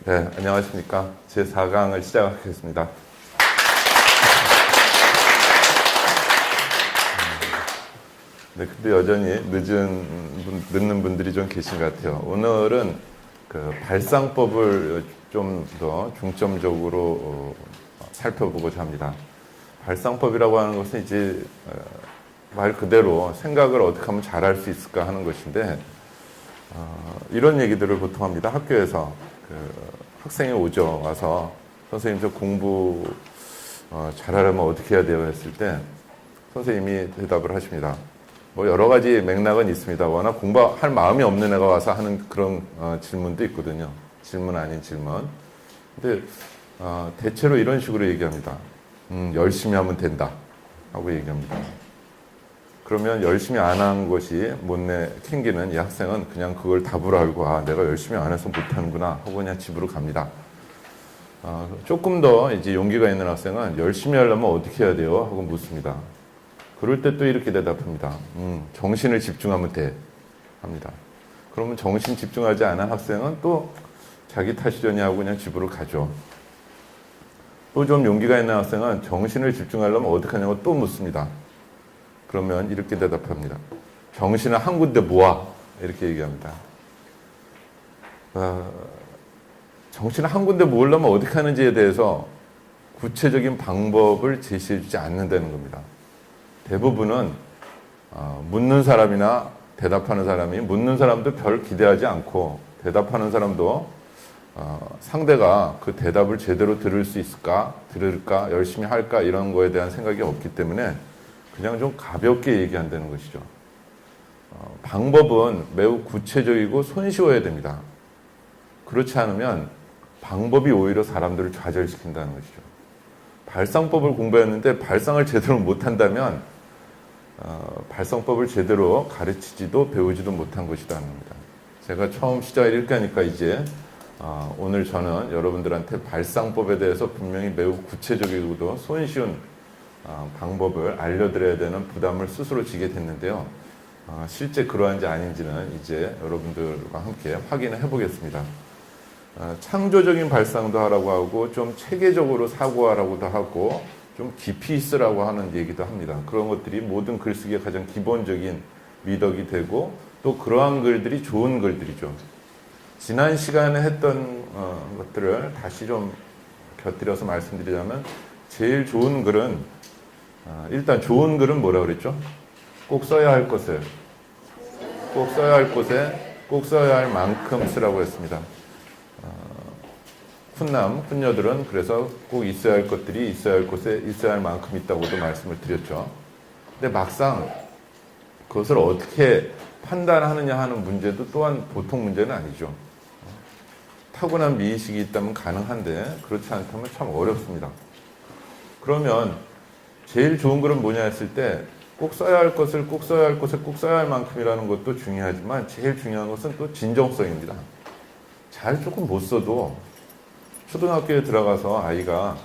네, 안녕하십니까. 제4강을 시작하겠습니다. 네, 근데 여전히 늦는 분들이 좀 계신 것 같아요. 오늘은 그 발상법을 좀 더 중점적으로 살펴보고자 합니다. 발상법이라고 하는 것은 이제 말 그대로 생각을 어떻게 하면 잘할 수 있을까 하는 것인데, 이런 얘기들을 보통 합니다. 학교에서 학생이 오죠. 와서 선생님 저 공부 잘하려면 어떻게 해야 돼요? 했을 때 선생님이 대답을 하십니다. 뭐 여러 가지 맥락은 있습니다. 워낙 공부할 마음이 없는 애가 와서 하는 그런 질문도 있거든요. 질문 아닌 질문. 근데 대체로 이런 식으로 얘기합니다. 열심히 하면 된다 하고 얘기합니다. 그러면 열심히 안 한 것이 못내 캥기는 이 학생은 그냥 그걸 답으로 알고 내가 열심히 안 해서 못하는구나 하고 그냥 집으로 갑니다. 조금 더 이제 용기가 있는 학생은 열심히 하려면 어떻게 해야 돼요? 하고 묻습니다. 그럴 때 또 이렇게 대답합니다. 정신을 집중하면 돼 합니다. 그러면 정신 집중하지 않은 학생은 또 자기 탓이려니 하고 그냥 집으로 가죠. 또 좀 용기가 있는 학생은 정신을 집중하려면 어떻게 하냐고 또 묻습니다. 그러면 이렇게 대답합니다. 정신을 한 군데 모아. 이렇게 얘기합니다. 정신을 한 군데 모으려면 어떻게 하는지에 대해서 구체적인 방법을 제시해 주지 않는다는 겁니다. 대부분은 묻는 사람이나 대답하는 사람이 묻는 사람도 별 기대하지 않고 대답하는 사람도 상대가 그 대답을 제대로 들을 수 있을까, 들을까, 열심히 할까 이런 거에 대한 생각이 없기 때문에 그냥 좀 가볍게 얘기한다는 것이죠. 방법은 매우 구체적이고 손쉬워야 됩니다. 그렇지 않으면 방법이 오히려 사람들을 좌절시킨다는 것이죠. 발상법을 공부했는데 발상을 제대로 못한다면 발상법을 제대로 가르치지도 배우지도 못한 것이라는 겁니다. 제가 처음 시작을 이렇게 하니까 이제 오늘 저는 여러분들한테 발상법에 대해서 분명히 매우 구체적이고도 손쉬운 방법을 알려드려야 되는 부담을 스스로 지게 됐는데요. 실제 그러한지 아닌지는 이제 여러분들과 함께 확인을 해보겠습니다. 창조적인 발상도 하라고 하고 좀 체계적으로 사고하라고도 하고 좀 깊이 있으라고 하는 얘기도 합니다. 그런 것들이 모든 글쓰기의 가장 기본적인 미덕이 되고 또 그러한 글들이 좋은 글들이죠. 지난 시간에 했던 것들을 다시 좀 곁들여서 말씀드리자면 제일 좋은 글은 일단 좋은 글은 뭐라고 그랬죠? 꼭 써야 할 것을 꼭 써야 할 곳에 꼭 써야 할 만큼 쓰라고 했습니다. 훈남, 훈녀들은 그래서 꼭 있어야 할 것들이 있어야 할 곳에 있어야 할 만큼 있다고도 말씀을 드렸죠. 근데 막상 그것을 어떻게 판단하느냐 하는 문제도 또한 보통 문제는 아니죠. 타고난 미의식이 있다면 가능한데 그렇지 않다면 참 어렵습니다. 그러면 제일 좋은 글은 뭐냐 했을 때 꼭 써야 할 것을 꼭 써야 할 곳에 꼭 써야 할 만큼이라는 것도 중요하지만 제일 중요한 것은 또 진정성입니다. 잘 조금 못 써도 초등학교에 들어가서 아이가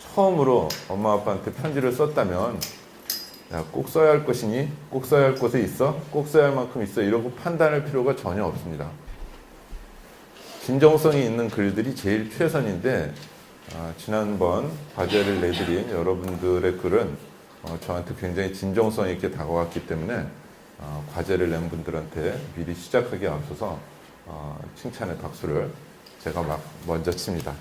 처음으로 엄마 아빠한테 편지를 썼다면 야, 꼭 써야 할 것이니 꼭 써야 할 곳에 있어? 꼭 써야 할 만큼 있어? 이러고 판단할 필요가 전혀 없습니다. 진정성이 있는 글들이 제일 최선인데 지난번 과제를 내드린 여러분들의 글은 저한테 굉장히 진정성 있게 다가왔기 때문에 과제를 낸 분들한테 미리 시작하기에 앞서서 칭찬의 박수를 제가 막 먼저 칩니다.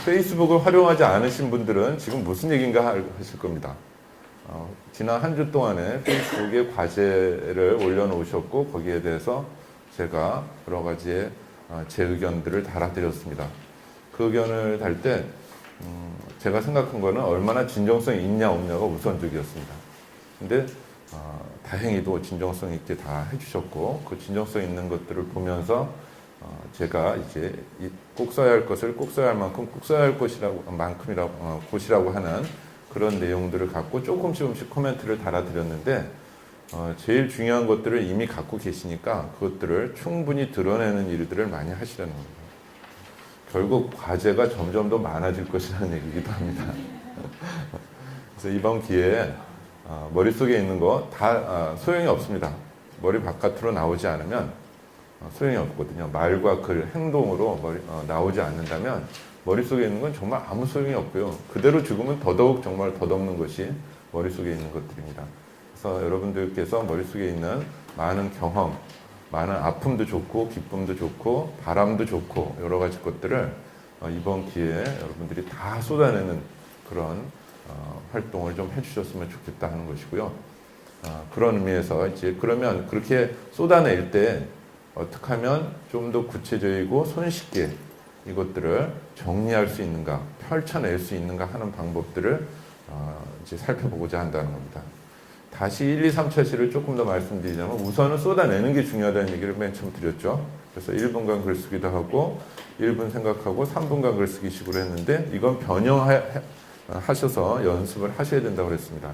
페이스북을 활용하지 않으신 분들은 지금 무슨 얘기인가 하실 겁니다. 지난 한 주 동안에 페이스북에 과제를 올려놓으셨고 거기에 대해서 제가 여러 가지의 제 의견들을 달아드렸습니다. 그 의견을 달 때 제가 생각한 거는 얼마나 진정성이 있냐 없냐가 우선적이었습니다. 근데 다행히도 진정성 있게 다 해주셨고 그 진정성 있는 것들을 보면서 제가 이제 꼭 써야 할 것을 꼭 써야 할 만큼 꼭 써야 할 곳이라고 하는 그런 내용들을 갖고 조금씩 코멘트를 달아드렸는데 제일 중요한 것들을 이미 갖고 계시니까 그것들을 충분히 드러내는 일들을 많이 하시라는 겁니다. 결국 과제가 점점 더 많아질 것이라는 얘기이기도 합니다. 그래서 이번 기회에 머릿속에 있는 거 다 소용이 없습니다. 머리 바깥으로 나오지 않으면 소용이 없거든요. 말과 글, 행동으로 나오지 않는다면 머릿속에 있는 건 정말 아무 소용이 없고요. 그대로 죽으면 더더욱 정말 덧없는 것이 머릿속에 있는 것들입니다. 그래서 여러분들께서 머릿속에 있는 많은 경험, 많은 아픔도 좋고 기쁨도 좋고 바람도 좋고 여러 가지 것들을 이번 기회에 여러분들이 다 쏟아내는 그런 활동을 좀 해주셨으면 좋겠다 하는 것이고요. 그런 의미에서 이제 그러면 그렇게 쏟아낼 때 어떻게 하면 좀 더 구체적이고 손쉽게 이것들을 정리할 수 있는가, 펼쳐낼 수 있는가 하는 방법들을 이제 살펴보고자 한다는 겁니다. 다시 1, 2, 3차시를 조금 더 말씀드리자면 우선은 쏟아내는 게 중요하다는 얘기를 맨 처음 드렸죠. 그래서 1분간 글쓰기도 하고 1분 생각하고 3분간 글쓰기식으로 했는데 이건 변형하셔서 연습을 하셔야 된다고 그랬습니다.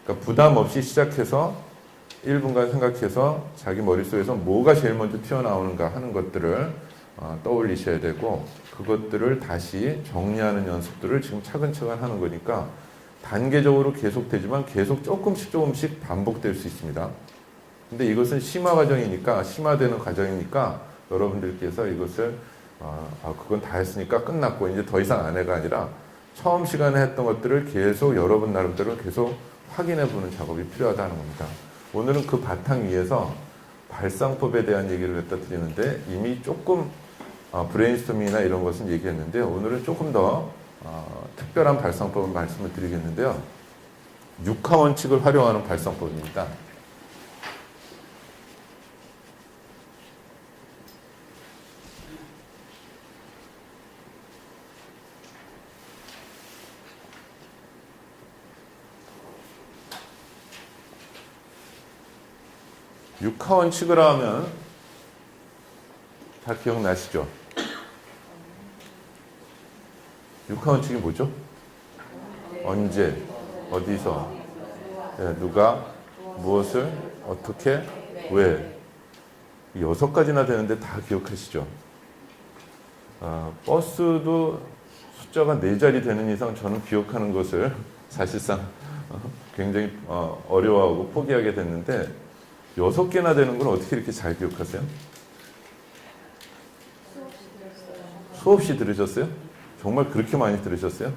그러니까 부담 없이 시작해서 1분간 생각해서 자기 머릿속에서 뭐가 제일 먼저 튀어나오는가 하는 것들을 떠올리셔야 되고 그것들을 다시 정리하는 연습들을 지금 차근차근 하는 거니까 단계적으로 계속되지만 계속 조금씩 반복될 수 있습니다. 근데 이것은 심화 과정이니까 심화되는 과정이니까 여러분들께서 이것을 그건 다 했으니까 끝났고 이제 더 이상 안 해가 아니라 처음 시간에 했던 것들을 계속 여러분 나름대로 계속 확인해 보는 작업이 필요하다는 겁니다. 오늘은 그 바탕 위에서 발상법에 대한 얘기를 갖다 드리는데 이미 조금 브레인스토밍이나 이런 것은 얘기했는데요. 오늘은 조금 더 특별한 발상법을 말씀을 드리겠는데요. 육하 원칙을 활용하는 발상법입니다. 육하 원칙을 하면 다 기억나시죠? 육하 원칙이 뭐죠? 언제, 어디서, 누가, 무엇을, 어떻게, 왜. 6가지나 되는데 다 기억하시죠? 버스도 숫자가 4자리 되는 이상 저는 기억하는 것을 사실상 굉장히 어려워하고 포기하게 됐는데 6개나 되는 걸 어떻게 이렇게 잘 기억하세요? 수없이 들으셨어요? 정말 그렇게 많이 들으셨어요?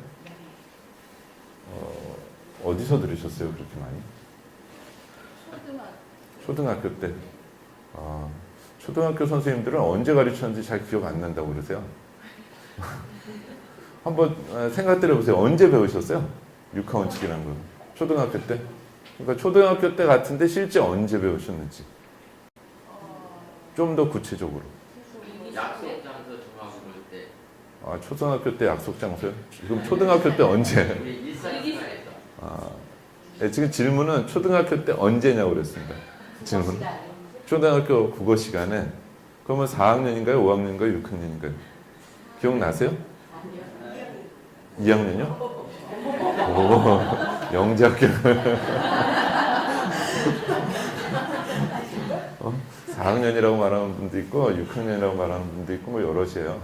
어디서 들으셨어요? 그렇게 많이? 초등학교 때. 초등학교 선생님들은 언제 가르쳤는지 잘 기억 안 난다고 그러세요. 한번 생각해 보세요. 언제 배우셨어요? 육하 원칙이라는 거. 초등학교 때? 그러니까 초등학교 때 같은데 실제 언제 배우셨는지. 좀 더 구체적으로. 약속 장소 정하고 볼 때. 초등학교 때 약속 장소요? 지금 초등학교 때 언제? 우리 일상생활에서. 지금 질문은 초등학교 때 언제냐고 그랬습니다. 질문. 초등학교 국어 시간에. 그러면 4학년인가요? 5학년인가요? 6학년인가요? 기억나세요? 2학년이요? 오, 영재학교. 4학년이라고 말하는 분도 있고 6학년이라고 말하는 분도 있고 뭐 여럿이에요.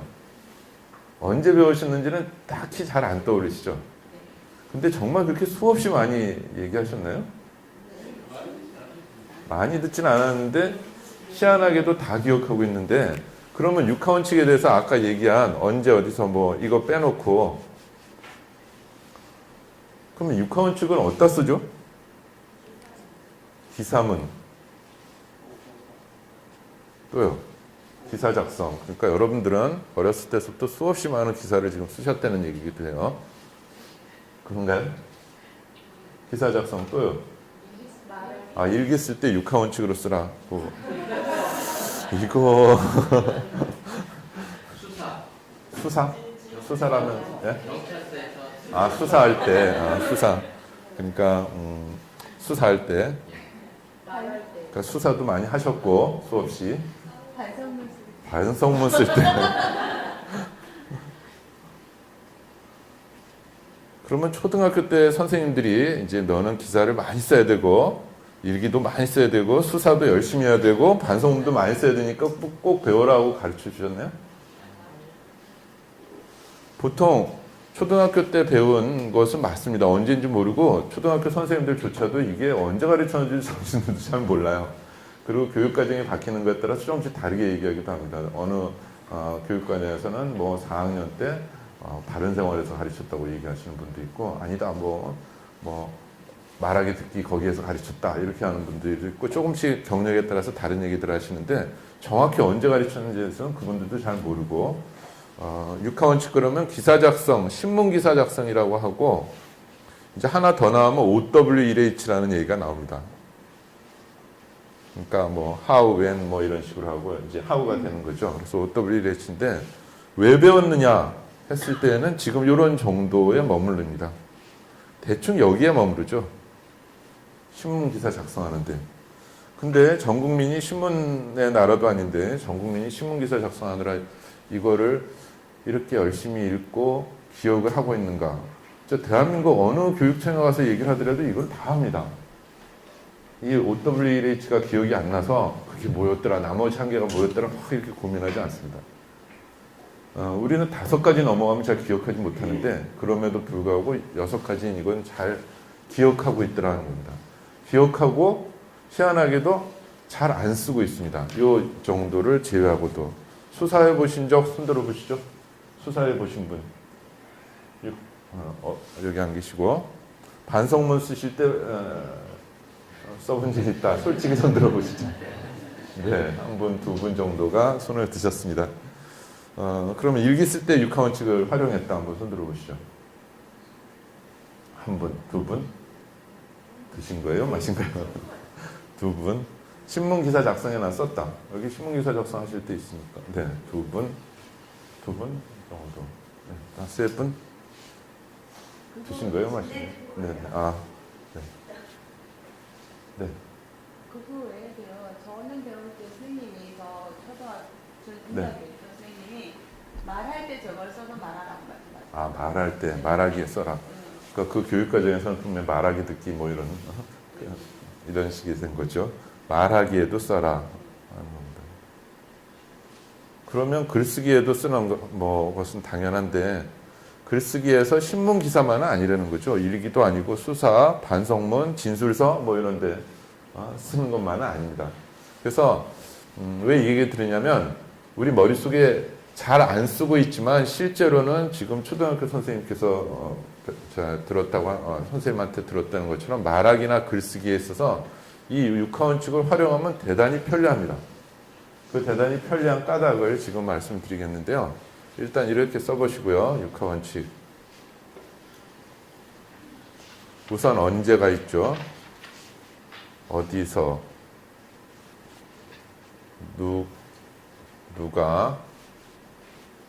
언제 배우셨는지는 딱히 잘 안 떠오르시죠? 근데 정말 그렇게 수없이 많이 얘기하셨나요? 많이 듣진 않았는데 희한하게도 다 기억하고 있는데 그러면 육하 원칙에 대해서 아까 얘기한 언제 어디서 뭐 이거 빼놓고 그러면 육하 원칙은 어디다 쓰죠? 기사문 또요. 기사 작성. 그러니까 여러분들은 어렸을 때부터 수없이 많은 기사를 지금 쓰셨다는 얘기기도 해요. 그런가요? 기사 작성 또요. 일기 쓸 때 육하 원칙으로 쓰라. 이거 수사? 수사라면 예? 경찰서에서 수사할 때 수사. 그러니까 수사할 때. 그러니까 수사도 많이 하셨고 수없이. 반성문 쓸 때. 그러면 초등학교 때 선생님들이 이제 너는 기사를 많이 써야 되고 일기도 많이 써야 되고 수사도 열심히 해야 되고 반성문도 많이 써야 되니까 꼭 배워라고 가르쳐 주셨나요? 보통 초등학교 때 배운 것은 맞습니다. 언제인지 모르고 초등학교 선생님들조차도 이게 언제 가르쳤는지 정신도 잘 몰라요. 그리고 교육과정이 바뀌는 것에 따라서 조금씩 다르게 얘기하기도 합니다. 어느 교육과정에서는 뭐 4학년 때 바른생활에서 가르쳤다고 얘기하시는 분도 있고, 아니다 뭐 말하기 듣기 거기에서 가르쳤다 이렇게 하는 분들도 있고, 조금씩 경력에 따라서 다른 얘기들 하시는데 정확히 언제 가르쳤는지에 대해서는 그분들도 잘 모르고, 육하원칙 그러면 기사 작성, 신문 기사 작성이라고 하고, 이제 하나 더 나오면 OW1H라는 얘기가 나옵니다. 그러니까 뭐 how, when 뭐 이런 식으로 하고 이제 how가 되는 거죠. 그래서 OW1H인데 왜 배웠느냐 했을 때는 지금 이런 정도에 머무릅니다. 대충 여기에 머무르죠. 신문 기사 작성하는데. 근데 전 국민이 신문의 나라도 아닌데 전 국민이 신문 기사 작성하느라 이거를 이렇게 열심히 읽고 기억을 하고 있는가? 저 대한민국 어느 교육청에 가서 얘기를 하더라도 이걸 다 합니다. 이 OWH가 기억이 안 나서 그게 뭐였더라, 나머지 한 개가 뭐였더라 막 이렇게 고민하지 않습니다. 우리는 5가지 넘어가면 잘 기억하지 못하는데 그럼에도 불구하고 6가지는 이건 잘 기억하고 있더라는 겁니다. 기억하고 희한하게도 잘 안 쓰고 있습니다. 이 정도를 제외하고도. 수사해 보신 적 손들어 보시죠. 수사해 보신 분. 여기 안 계시고. 반성문 쓰실 때 써본 적 있다. 솔직히 손 들어 보시죠. 네, 한 분, 두 분 정도가 손을 드셨습니다. 그러면 일기 쓸 때 육하원칙을 활용했다. 한번 손 들어 보시죠. 한 분, 두 분? 드신 거예요? 마신 거예요? 두 분? 신문기사 작성에 난 썼다. 여기 신문기사 작성하실 때 있으니까. 네, 두 분 정도. 네, 세 분? 드신 거예요? 마신 거예요? 네, 네. 네. 그거 외에도요. 저는 배울 때 선생님이 초등학교 네. 선생님이 말할 때 저걸 써서 말하라고 말씀하셨어요. 말할 때 말하기에 써라. 그러니까 그 교육과정에서는 분명 말하기 듣기 뭐 이런 식이 된 거죠. 말하기에도 써라 하는 겁니다. 그러면 글쓰기에도 쓰는 것은 당연한데 글쓰기에서 신문 기사만은 아니라는 거죠. 일기도 아니고 수사, 반성문, 진술서 뭐 이런데 쓰는 것만은 아닙니다. 그래서 왜 이 얘기 드리냐면 우리 머릿속에 잘 안 쓰고 있지만 실제로는 지금 초등학교 선생님께서 선생님한테 들었다는 것처럼 말하기나 글쓰기에 있어서 이 육하원칙을 활용하면 대단히 편리합니다. 그 대단히 편리한 까닭을 지금 말씀드리겠는데요. 일단 이렇게 써보시고요. 육하원칙. 우선 언제가 있죠. 어디서 누가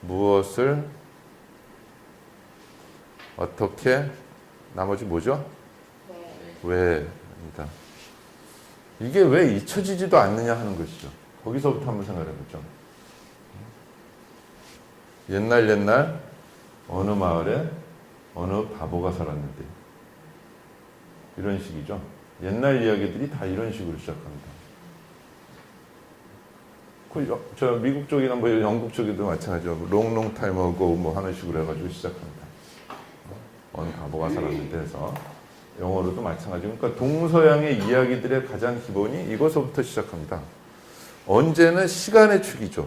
무엇을 어떻게 나머지 뭐죠? 왜입니다. 이게 왜 잊혀지지도 않느냐 하는 것이죠. 거기서부터 한번 생각해 보죠. 옛날 어느 마을에 어느 바보가 살았는데 이런 식이죠. 옛날 이야기들이 다 이런 식으로 시작합니다. 저 미국 쪽이나 뭐 영국 쪽에도 마찬가지죠. 롱 타임 어고 뭐 하는 식으로 해가지고 시작합니다. 어느 바보가 살았는데 해서 영어로도 마찬가지고, 그러니까 동서양의 이야기들의 가장 기본이 이것부터 시작합니다. 언제는 시간의 축이죠.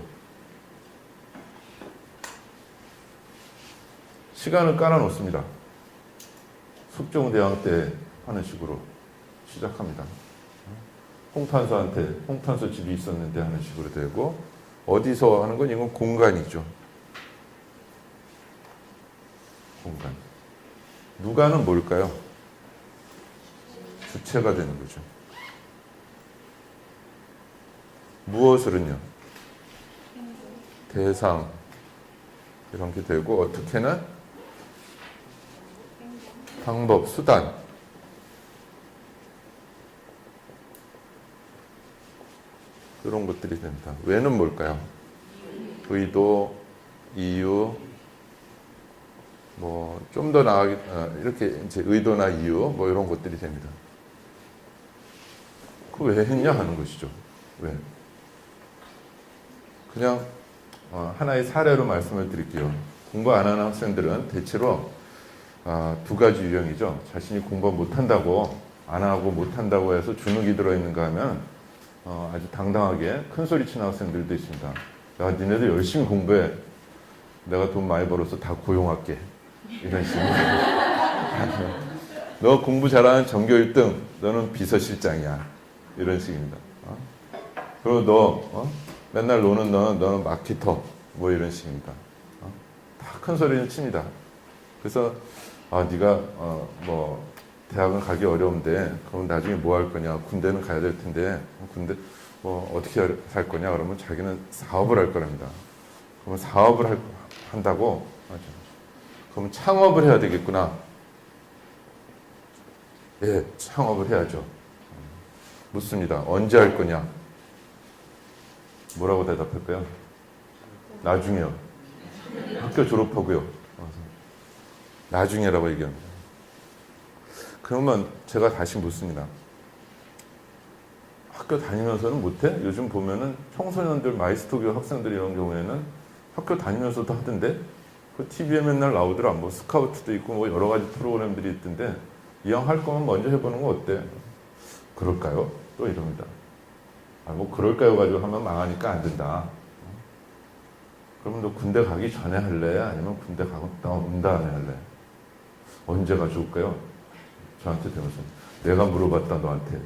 시간을 깔아놓습니다. 숙종대왕 때 하는 식으로 시작합니다. 홍탄소한테 홍탄소 집이 있었는데 하는 식으로 되고, 어디서 하는 건 이건 공간이죠. 공간. 누가는 뭘까요? 주체가 되는 거죠. 무엇을은요? 대상 이런 게 되고, 어떻게는 방법, 수단. 그런 것들이 됩니다. 왜는 뭘까요? 의도, 이유, 뭐 좀 더 나아가게 이렇게 이제 의도나 이유 뭐 이런 것들이 됩니다. 그 왜 했냐 하는 것이죠. 왜? 그냥 하나의 사례로 말씀을 드릴게요. 공부 안 하는 학생들은 대체로 두 가지 유형이죠. 자신이 공부 못한다고, 안 하고 못한다고 해서 주눅이 들어있는가 하면 아주 당당하게 큰 소리 치는 학생들도 있습니다. 야, 니네들 열심히 공부해. 내가 돈 많이 벌어서 다 고용할게. 이런 식으로. 너 공부 잘하는 전교 1등, 너는 비서실장이야. 이런 식입니다. 그리고 너 맨날 노는 너는 마케터. 뭐 이런 식입니다. 다 큰 소리를 칩니다. 그래서 네가 뭐 대학은 가기 어려운데 그럼 나중에 뭐 할 거냐? 군대는 가야 될 텐데 군대 뭐 어떻게 살 거냐? 그러면 자기는 사업을 할 거랍니다. 그러면 사업을 한다고? 맞아. 그럼 창업을 해야 되겠구나. 예, 창업을 해야죠. 묻습니다. 언제 할 거냐? 뭐라고 대답할까요? 나중에요. 학교 졸업하고요. 나중에라고 얘기합니다. 그러면 제가 다시 묻습니다. 학교 다니면서는 못해? 요즘 보면은 청소년들 마이스터교 학생들 이런 경우에는 학교 다니면서도 하던데 그 TV에 맨날 나오더라. 뭐 스카우트도 있고 뭐 여러 가지 프로그램들이 있던데 이왕 할 거면 먼저 해보는 거 어때? 그럴까요? 또 이럽니다. 뭐 그럴까요 가지고 하면 망하니까 안 된다. 그러면 너 군대 가기 전에 할래? 아니면 군대 가고 온 다음에 할래? 언제가 좋을까요? 저한테 대면서 내가 물어봤다 너한테.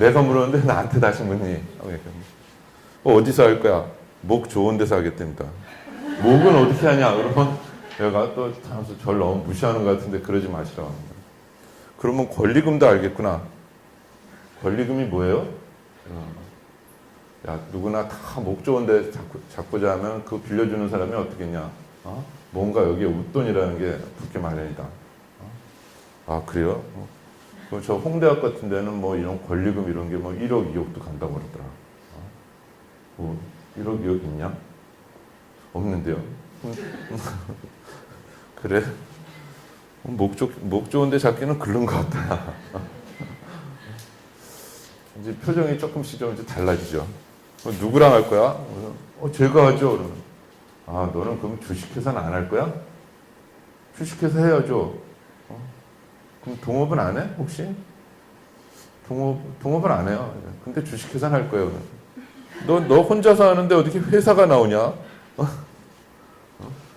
내가 물었는데 나한테 다시 묻니? 어디서 할 거야? 목 좋은 데서 하겠답니다. 목은 어떻게 하냐? 그러면 내가 또 절 너무 무시하는 것 같은데 그러지 마시라고 합니다. 그러면 권리금도 알겠구나. 권리금이 뭐예요? 야, 누구나 다 목 좋은데 잡고자 하면 그거 빌려주는 사람이 어떻겠냐? 뭔가 여기에 웃돈이라는 게 붙게 마련이다. 그래요? 그럼 저 홍대학 같은 데는 뭐 이런 권리금 이런 게 뭐 1억, 2억도 간다고 그러더라. 뭐 1억, 2억 있냐? 없는데요. 그래? 목 좋은데 잡기는 그런 것 같다. 이제 표정이 조금씩 좀 이제 달라지죠. 누구랑 할 거야? 제가 하죠. 그러면. 너는 그럼 주식회사는 안 할 거야? 주식회사 해야죠. 그럼 동업은 안 해? 혹시? 동업은 안 해요. 근데 주식회사는 할 거예요. 너 혼자서 하는데 어떻게 회사가 나오냐?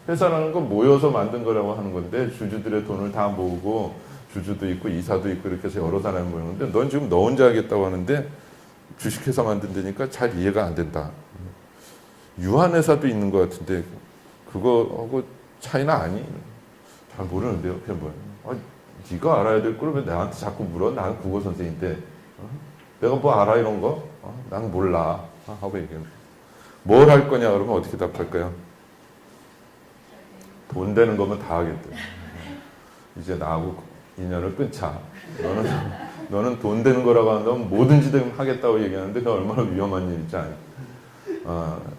회사라는 건 모여서 만든 거라고 하는 건데 주주들의 돈을 다 모으고 주주도 있고 이사도 있고 이렇게 해서 여러 사람이 모이는데 넌 지금 너 혼자 하겠다고 하는데 주식회사 만든다니까 잘 이해가 안 된다. 유한회사도 있는 것 같은데 그거하고 차이나 아니? 잘 모르는데요. 그게 뭐야? 네가 알아야 될 거를 왜 나한테 자꾸 물어? 나는 국어 선생인데 내가 뭐 알아 이런 거? 난 몰라 하고 얘기해요. 뭘 할 거냐 그러면 어떻게 답할까요? 돈 되는 거면 다 하겠대. 이제 나하고 인연을 끊자. 너는 돈 되는 거라고 한다면 뭐든지 하겠다고 얘기하는데 그게 얼마나 위험한 일인지 아니?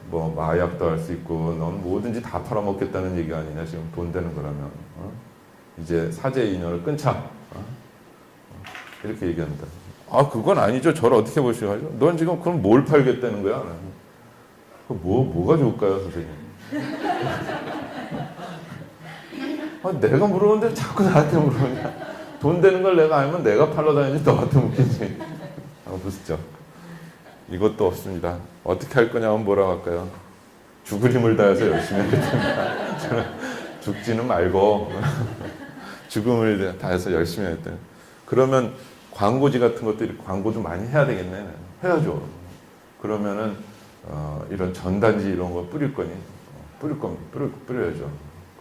뭐 마약도 할 수 있고 넌 뭐든지 다 팔아먹겠다는 얘기가 아니냐 지금 돈 되는 거라면 이제 사제의 인연을 끊자. 이렇게 얘기합니다. 그건 아니죠. 저를 어떻게 보시죠? 넌 지금 그럼 뭘 팔겠다는 거야? 뭐가 좋을까요, 선생님? 내가 물어보는데 자꾸 나한테 물어보냐? 돈 되는 걸 내가 알면 내가 팔러 다니지 너한테 묻겠지. 무섭죠? 이것도 없습니다. 어떻게 할 거냐면 뭐라고 할까요? 죽을 힘을 다해서 열심히 하겠다. 저는 죽지는 말고 죽음을 다해서 열심히 하겠다. 그러면 광고지 같은 것들이 광고도 많이 해야 되겠네. 해야죠. 그러면은 이런 전단지 이런 거 뿌릴 거니? 뿌려야죠.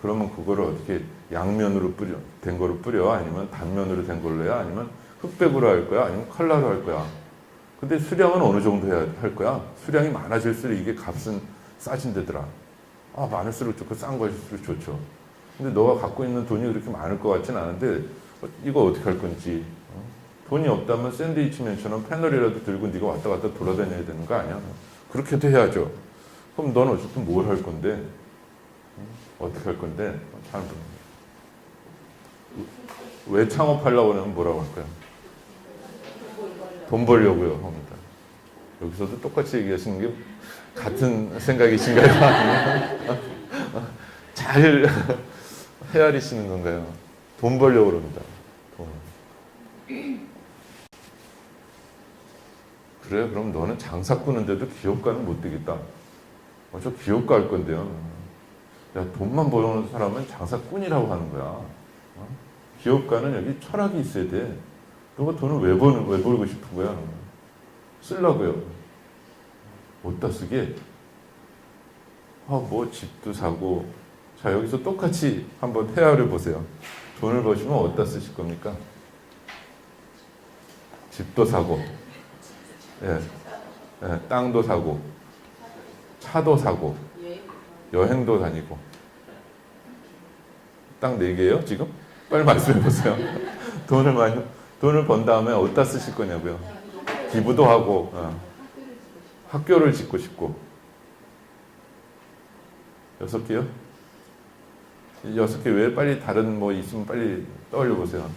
그러면 그거를 어떻게 양면으로 된 거로 뿌려? 아니면 단면으로 된 걸로 해야? 아니면 흑백으로 할 거야? 아니면 컬러로 할 거야? 근데 수량은 어느 정도 해야 할 거야? 수량이 많아질수록 이게 값은 싸진대더라. 많을수록 좋고 싼 것일수록 좋죠. 근데 너가 갖고 있는 돈이 그렇게 많을 것 같진 않은데 이거 어떻게 할 건지. 돈이 없다면 샌드위치맨처럼 패널이라도 들고 네가 왔다 갔다 돌아다녀야 되는 거 아니야? 그렇게도 해야죠. 그럼 넌 어쨌든 뭘 할 건데? 어떻게 할 건데? 잘 모르겠네. 왜 창업하려고 하면 뭐라고 할까요? 돈 벌려고요 합니다. 여기서도 똑같이 얘기하시는 게 같은 생각이신가요? 아니면 잘 헤아리시는 건가요? 돈 벌려고 그럽니다. 돈. 그래, 그럼 너는 장사 꾸는데도 기업가는 못 되겠다. 저 기업가 할 건데요. 야, 돈만 버는 사람은 장사꾼이라고 하는 거야. 기업가는 여기 철학이 있어야 돼. 너가 돈을 왜 벌고 싶은 거야? 쓰려고요. 어디다 쓰게? 뭐 집도 사고. 자, 여기서 똑같이 한번 헤아려 보세요. 돈을 버시면 어디다 쓰실 겁니까? 집도 사고, 예, 땅도 사고, 차도 사고, 여행도 다니고. 딱 4개예요, 지금? 빨리 말씀해 보세요. 돈을 번 다음에 어디다 쓰실 거냐고요? 기부도 하고, 학교를 짓고 싶고. 6개요? 6개 외에 빨리 다른 뭐 있으면 빨리 떠올려 보세요.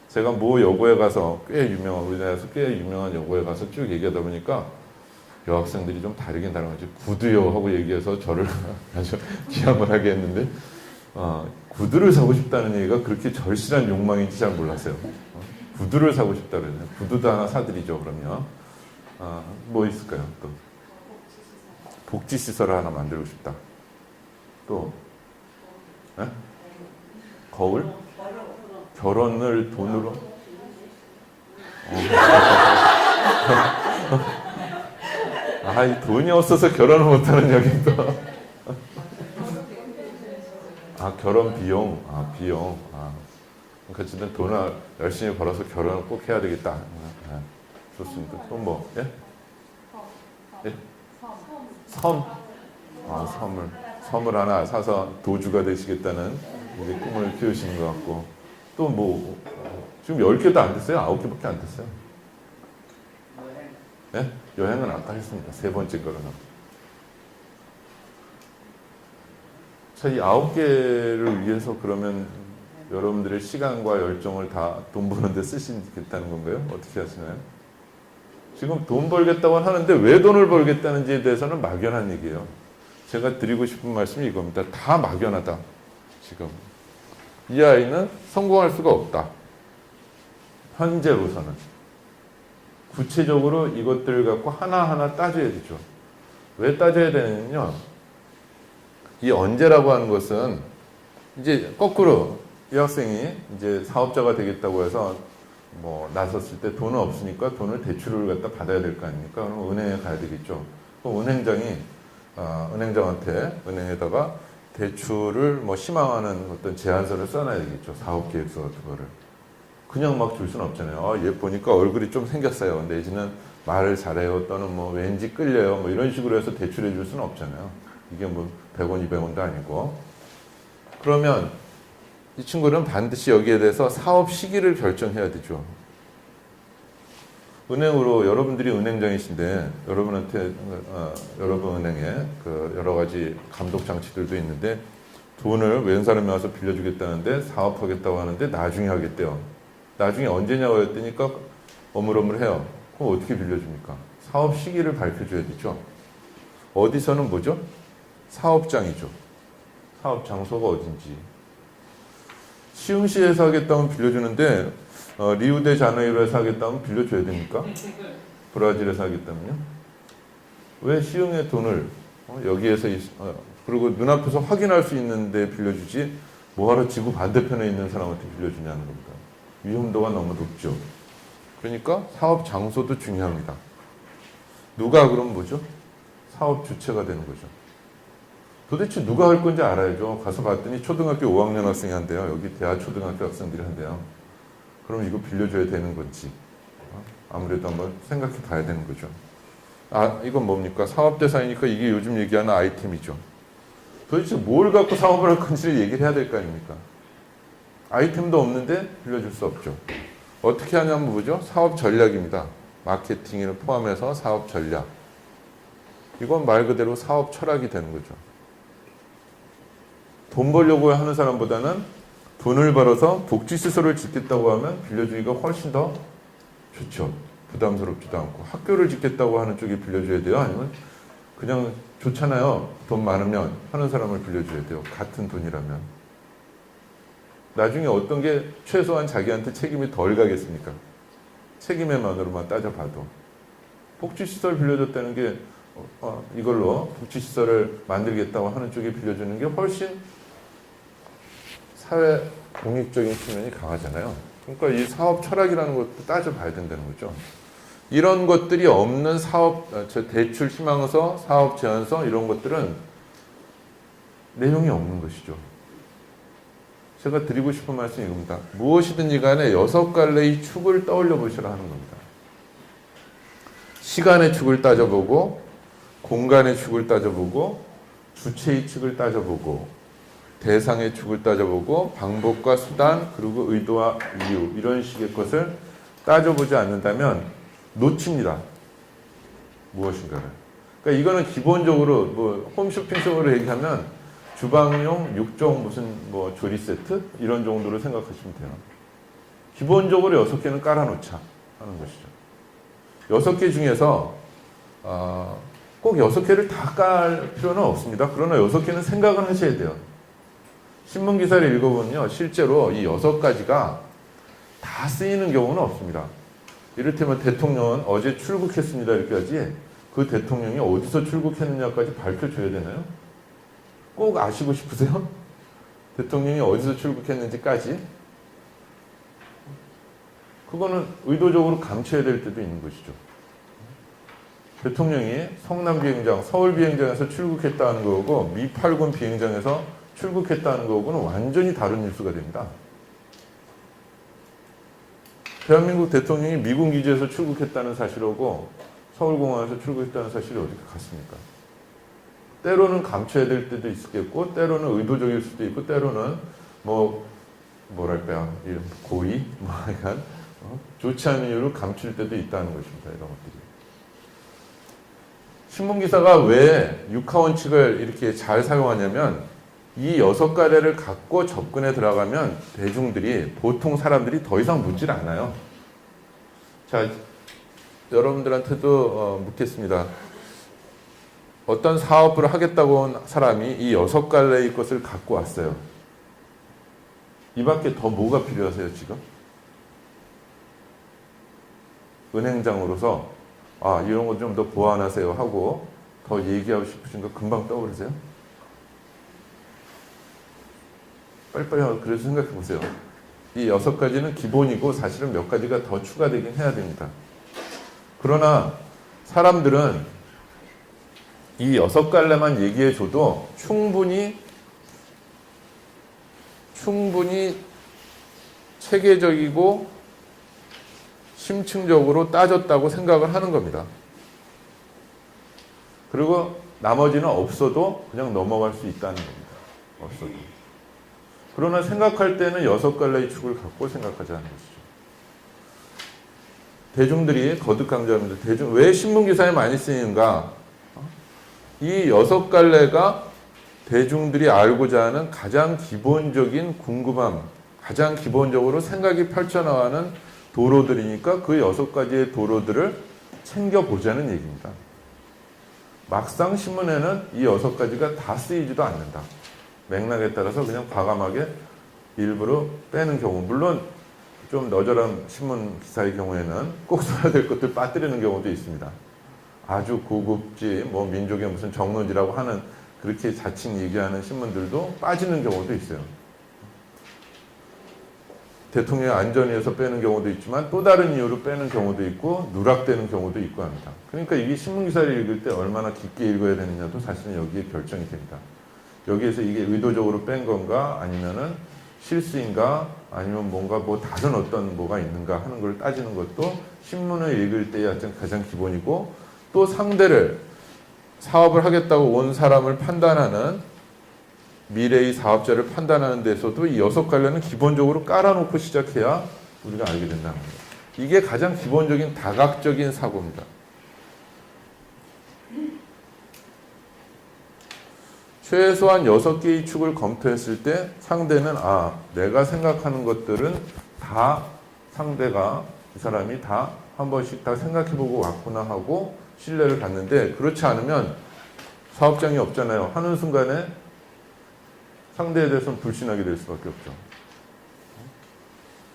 제가 모 여고에 가서 우리나라에서 꽤 유명한 여고에 가서 쭉 얘기하다 보니까 여학생들이 좀 다르긴 다른 거지. 구두요 하고 얘기해서 저를 아주 기함을 하게 했는데, 구두를 사고 싶다는 얘기가 그렇게 절실한 욕망인지 잘 몰랐어요. 구두를 사고 싶다 그러네요. 구두도 하나 사드리죠, 그럼요. 뭐 있을까요, 또? 복지시설을 하나 만들고 싶다. 또, 거울? 결혼을 돈으로? 이 돈이 없어서 결혼을 못하는 여기 또. 결혼 비용. 비용. 그러니까 어쨌든 돈을 열심히 벌어서 결혼을 꼭 해야 되겠다. 좋습니다. 또 뭐? 예? 예? 섬. 섬을 하나 사서 도주가 되시겠다는 이제 꿈을 키우시는 것 같고. 또 뭐, 지금 10개도 안 됐어요? 9개밖에 안 됐어요. 예? 여행은 아까 했습니다. 3번째 거로는. 자, 이 9개를 위해서 그러면 여러분들의 시간과 열정을 다 돈 버는데 쓰시겠다는 건가요? 어떻게 하시나요? 지금 돈 벌겠다고 하는데 왜 돈을 벌겠다는지에 대해서는 막연한 얘기예요. 제가 드리고 싶은 말씀이 이겁니다. 다 막연하다. 지금. 이 아이는 성공할 수가 없다. 현재로서는. 구체적으로 이것들을 갖고 하나하나 따져야 되죠. 왜 따져야 되느냐면요. 이 언제라고 하는 것은 이제 거꾸로 이 학생이 이제 사업자가 되겠다고 해서 뭐 나섰을 때 돈은 없으니까 돈을 대출을 갖다 받아야 될 거 아닙니까? 그럼 은행에 가야 되겠죠. 그럼 은행장이 은행에다가 대출을 뭐 희망하는 어떤 제안서를 써놔야 되겠죠. 사업계획서 같은 거를. 그냥 막 줄 수는 없잖아요. 얘 보니까 얼굴이 좀 생겼어요. 내지는 말을 잘해요. 또는 뭐 왠지 끌려요. 뭐 이런 식으로 해서 대출해 줄 수는 없잖아요. 이게 뭐 100원, 200원도 아니고. 그러면 이 친구는 반드시 여기에 대해서 사업 시기를 결정해야 되죠. 은행으로 여러분들이 은행장이신데 여러분한테 여러분 은행에 그 여러 가지 감독 장치들도 있는데 돈을 웬 사람이 와서 빌려주겠다는데 사업하겠다고 하는데 나중에 하겠대요. 나중에 언제냐고 했더니까 어물어물해요. 그럼 어떻게 빌려줍니까? 사업 시기를 밝혀줘야 되죠. 어디서는 뭐죠? 사업장이죠. 사업 장소가 어딘지. 시흥시에서 하겠다면 빌려주는데 리우데자네이루에서 하겠다면 빌려줘야 됩니까? 브라질에서 하겠다면요? 왜 시흥의 돈을 여기에서 그리고 눈앞에서 확인할 수 있는데 빌려주지 뭐하러 지구 반대편에 있는 사람한테 빌려주냐는 겁니다. 위험도가 너무 높죠. 그러니까 사업 장소도 중요합니다. 누가 그럼 뭐죠? 사업 주체가 되는 거죠. 도대체 누가 할 건지 알아야죠. 가서 봤더니 초등학교 5학년 학생이 한대요. 여기 대학 초등학교 학생들이 한대요. 그럼 이거 빌려줘야 되는 건지 아무래도 한번 생각해 봐야 되는 거죠. 이건 뭡니까? 사업대사이니까 이게 요즘 얘기하는 아이템이죠. 도대체 뭘 갖고 사업을 할 건지를 얘기를 해야 될 거 아닙니까? 아이템도 없는데 빌려줄 수 없죠. 어떻게 하냐면 뭐죠? 사업 전략입니다. 마케팅을 포함해서 사업 전략. 이건 말 그대로 사업 철학이 되는 거죠. 돈 벌려고 하는 사람보다는 돈을 벌어서 복지시설을 짓겠다고 하면 빌려주기가 훨씬 더 좋죠. 부담스럽지도 않고. 학교를 짓겠다고 하는 쪽에 빌려줘야 돼요? 아니면 그냥 좋잖아요. 돈 많으면 하는 사람을 빌려줘야 돼요. 같은 돈이라면. 나중에 어떤 게 최소한 자기한테 책임이 덜 가겠습니까? 책임의 만으로만 따져봐도. 복지시설 빌려줬다는 게 이걸로 복지시설을 만들겠다고 하는 쪽에 빌려주는 게 훨씬 사회 공익적인 측면이 강하잖아요. 그러니까 이 사업 철학이라는 것도 따져봐야 된다는 거죠. 이런 것들이 없는 사업, 대출 희망서, 사업 제안서 이런 것들은 내용이 없는 것이죠. 제가 드리고 싶은 말씀이 이겁니다. 무엇이든지 간에 6갈래의 축을 떠올려 보시라 하는 겁니다. 시간의 축을 따져보고, 공간의 축을 따져보고, 주체의 축을 따져보고, 대상의 축을 따져보고, 방법과 수단, 그리고 의도와 이유 이런 식의 것을 따져보지 않는다면 놓칩니다. 무엇인가를. 그러니까 이거는 기본적으로 뭐 홈쇼핑용으로 얘기하면 주방용 6종 무슨 뭐 조리 세트 이런 정도로 생각하시면 돼요. 기본적으로 6개는 깔아놓자 하는 것이죠. 6개 중에서 꼭 6개를 다 깔 필요는 없습니다. 그러나 6개는 생각을 하셔야 돼요. 신문기사를 읽어보면요. 실제로 이 6가지가 다 쓰이는 경우는 없습니다. 이를테면 대통령은 어제 출국했습니다. 이렇게 하지 그 대통령이 어디서 출국했느냐까지 밝혀줘야 되나요? 꼭 아시고 싶으세요? 대통령이 어디서 출국했는지까지? 그거는 의도적으로 감춰야 될 때도 있는 것이죠. 대통령이 성남 비행장, 서울 비행장에서 출국했다는 거고 미8군 비행장에서 출국했다는 거고는 완전히 다른 뉴스가 됩니다. 대한민국 대통령이 미군 기지에서 출국했다는 사실하고 서울공항에서 출국했다는 사실이 어디 같습니까? 때로는 감춰야 될 때도 있겠고 때로는 의도적일 수도 있고 때로는 뭐랄까요 고의 약간 좋지 않은 이유로 감출 때도 있다는 것입니다. 이런 것들이. 신문기사가 왜 육하원칙을 이렇게 잘 사용하냐면 이 6가래를 갖고 접근에 들어가면 대중들이 보통 사람들이 더 이상 묻질 않아요. 자, 여러분들한테도 묻겠습니다. 어떤 사업을 하겠다고 한 사람이 이 6갈래의 것을 갖고 왔어요. 이 밖에 더 뭐가 필요하세요, 지금? 은행장으로서 이런 거 좀 더 보완하세요 하고 더 얘기하고 싶으신 거 금방 떠오르세요? 빨리빨리 하고 그래서 생각해 보세요. 이 6가지는 기본이고 사실은 몇 가지가 더 추가되긴 해야 됩니다. 그러나 사람들은 이 6갈래만 얘기해 줘도 충분히 체계적이고 심층적으로 따졌다고 생각을 하는 겁니다. 그리고 나머지는 없어도 그냥 넘어갈 수 있다는 겁니다. 없어도. 그러나 생각할 때는 6갈래의 축을 갖고 생각하자는 것이죠. 대중들이 거듭강조합니다. 왜 신문기사에 많이 쓰이는가? 이 6갈래가 대중들이 알고자 하는 가장 기본적인 궁금함, 가장 기본적으로 생각이 펼쳐나가는 도로들이니까 그 6가지의 도로들을 챙겨보자는 얘기입니다. 막상 신문에는 이 6가지가 다 쓰이지도 않는다. 맥락에 따라서 그냥 과감하게 일부러 빼는 경우, 물론 좀 너절한 신문 기사의 경우에는 꼭 써야 될 것들 빠뜨리는 경우도 있습니다. 아주 고급지, 민족의 무슨 정론지라고 하는 그렇게 자칭 얘기하는 신문들도 빠지는 경우도 있어요. 대통령의 안전을 위해서 빼는 경우도 있지만 또 다른 이유로 빼는 경우도 있고 누락되는 경우도 있고 합니다. 그러니까 이게 신문기사를 읽을 때 얼마나 깊게 읽어야 되느냐도 사실은 여기에 결정이 됩니다. 여기에서 이게 의도적으로 뺀 건가 아니면은 실수인가 아니면 뭔가 다른 어떤 뭐가 있는가 하는 걸 따지는 것도 신문을 읽을 때의 가장 기본이고 또 상대를 사업을 하겠다고 온 사람을 판단하는 미래의 사업자를 판단하는 데서도 이 6갈래는 기본적으로 깔아놓고 시작해야 우리가 알게 된다는 거예요. 이게 가장 기본적인 다각적인 사고입니다. 최소한 6개의 축을 검토했을 때 상대는 내가 생각하는 것들은 다 상대가 이 사람이 다 한 번씩 다 생각해보고 왔구나 하고 신뢰를 갖는데 그렇지 않으면 사업장이 없잖아요. 하는 순간에 상대에 대해서는 불신하게 될 수밖에 없죠.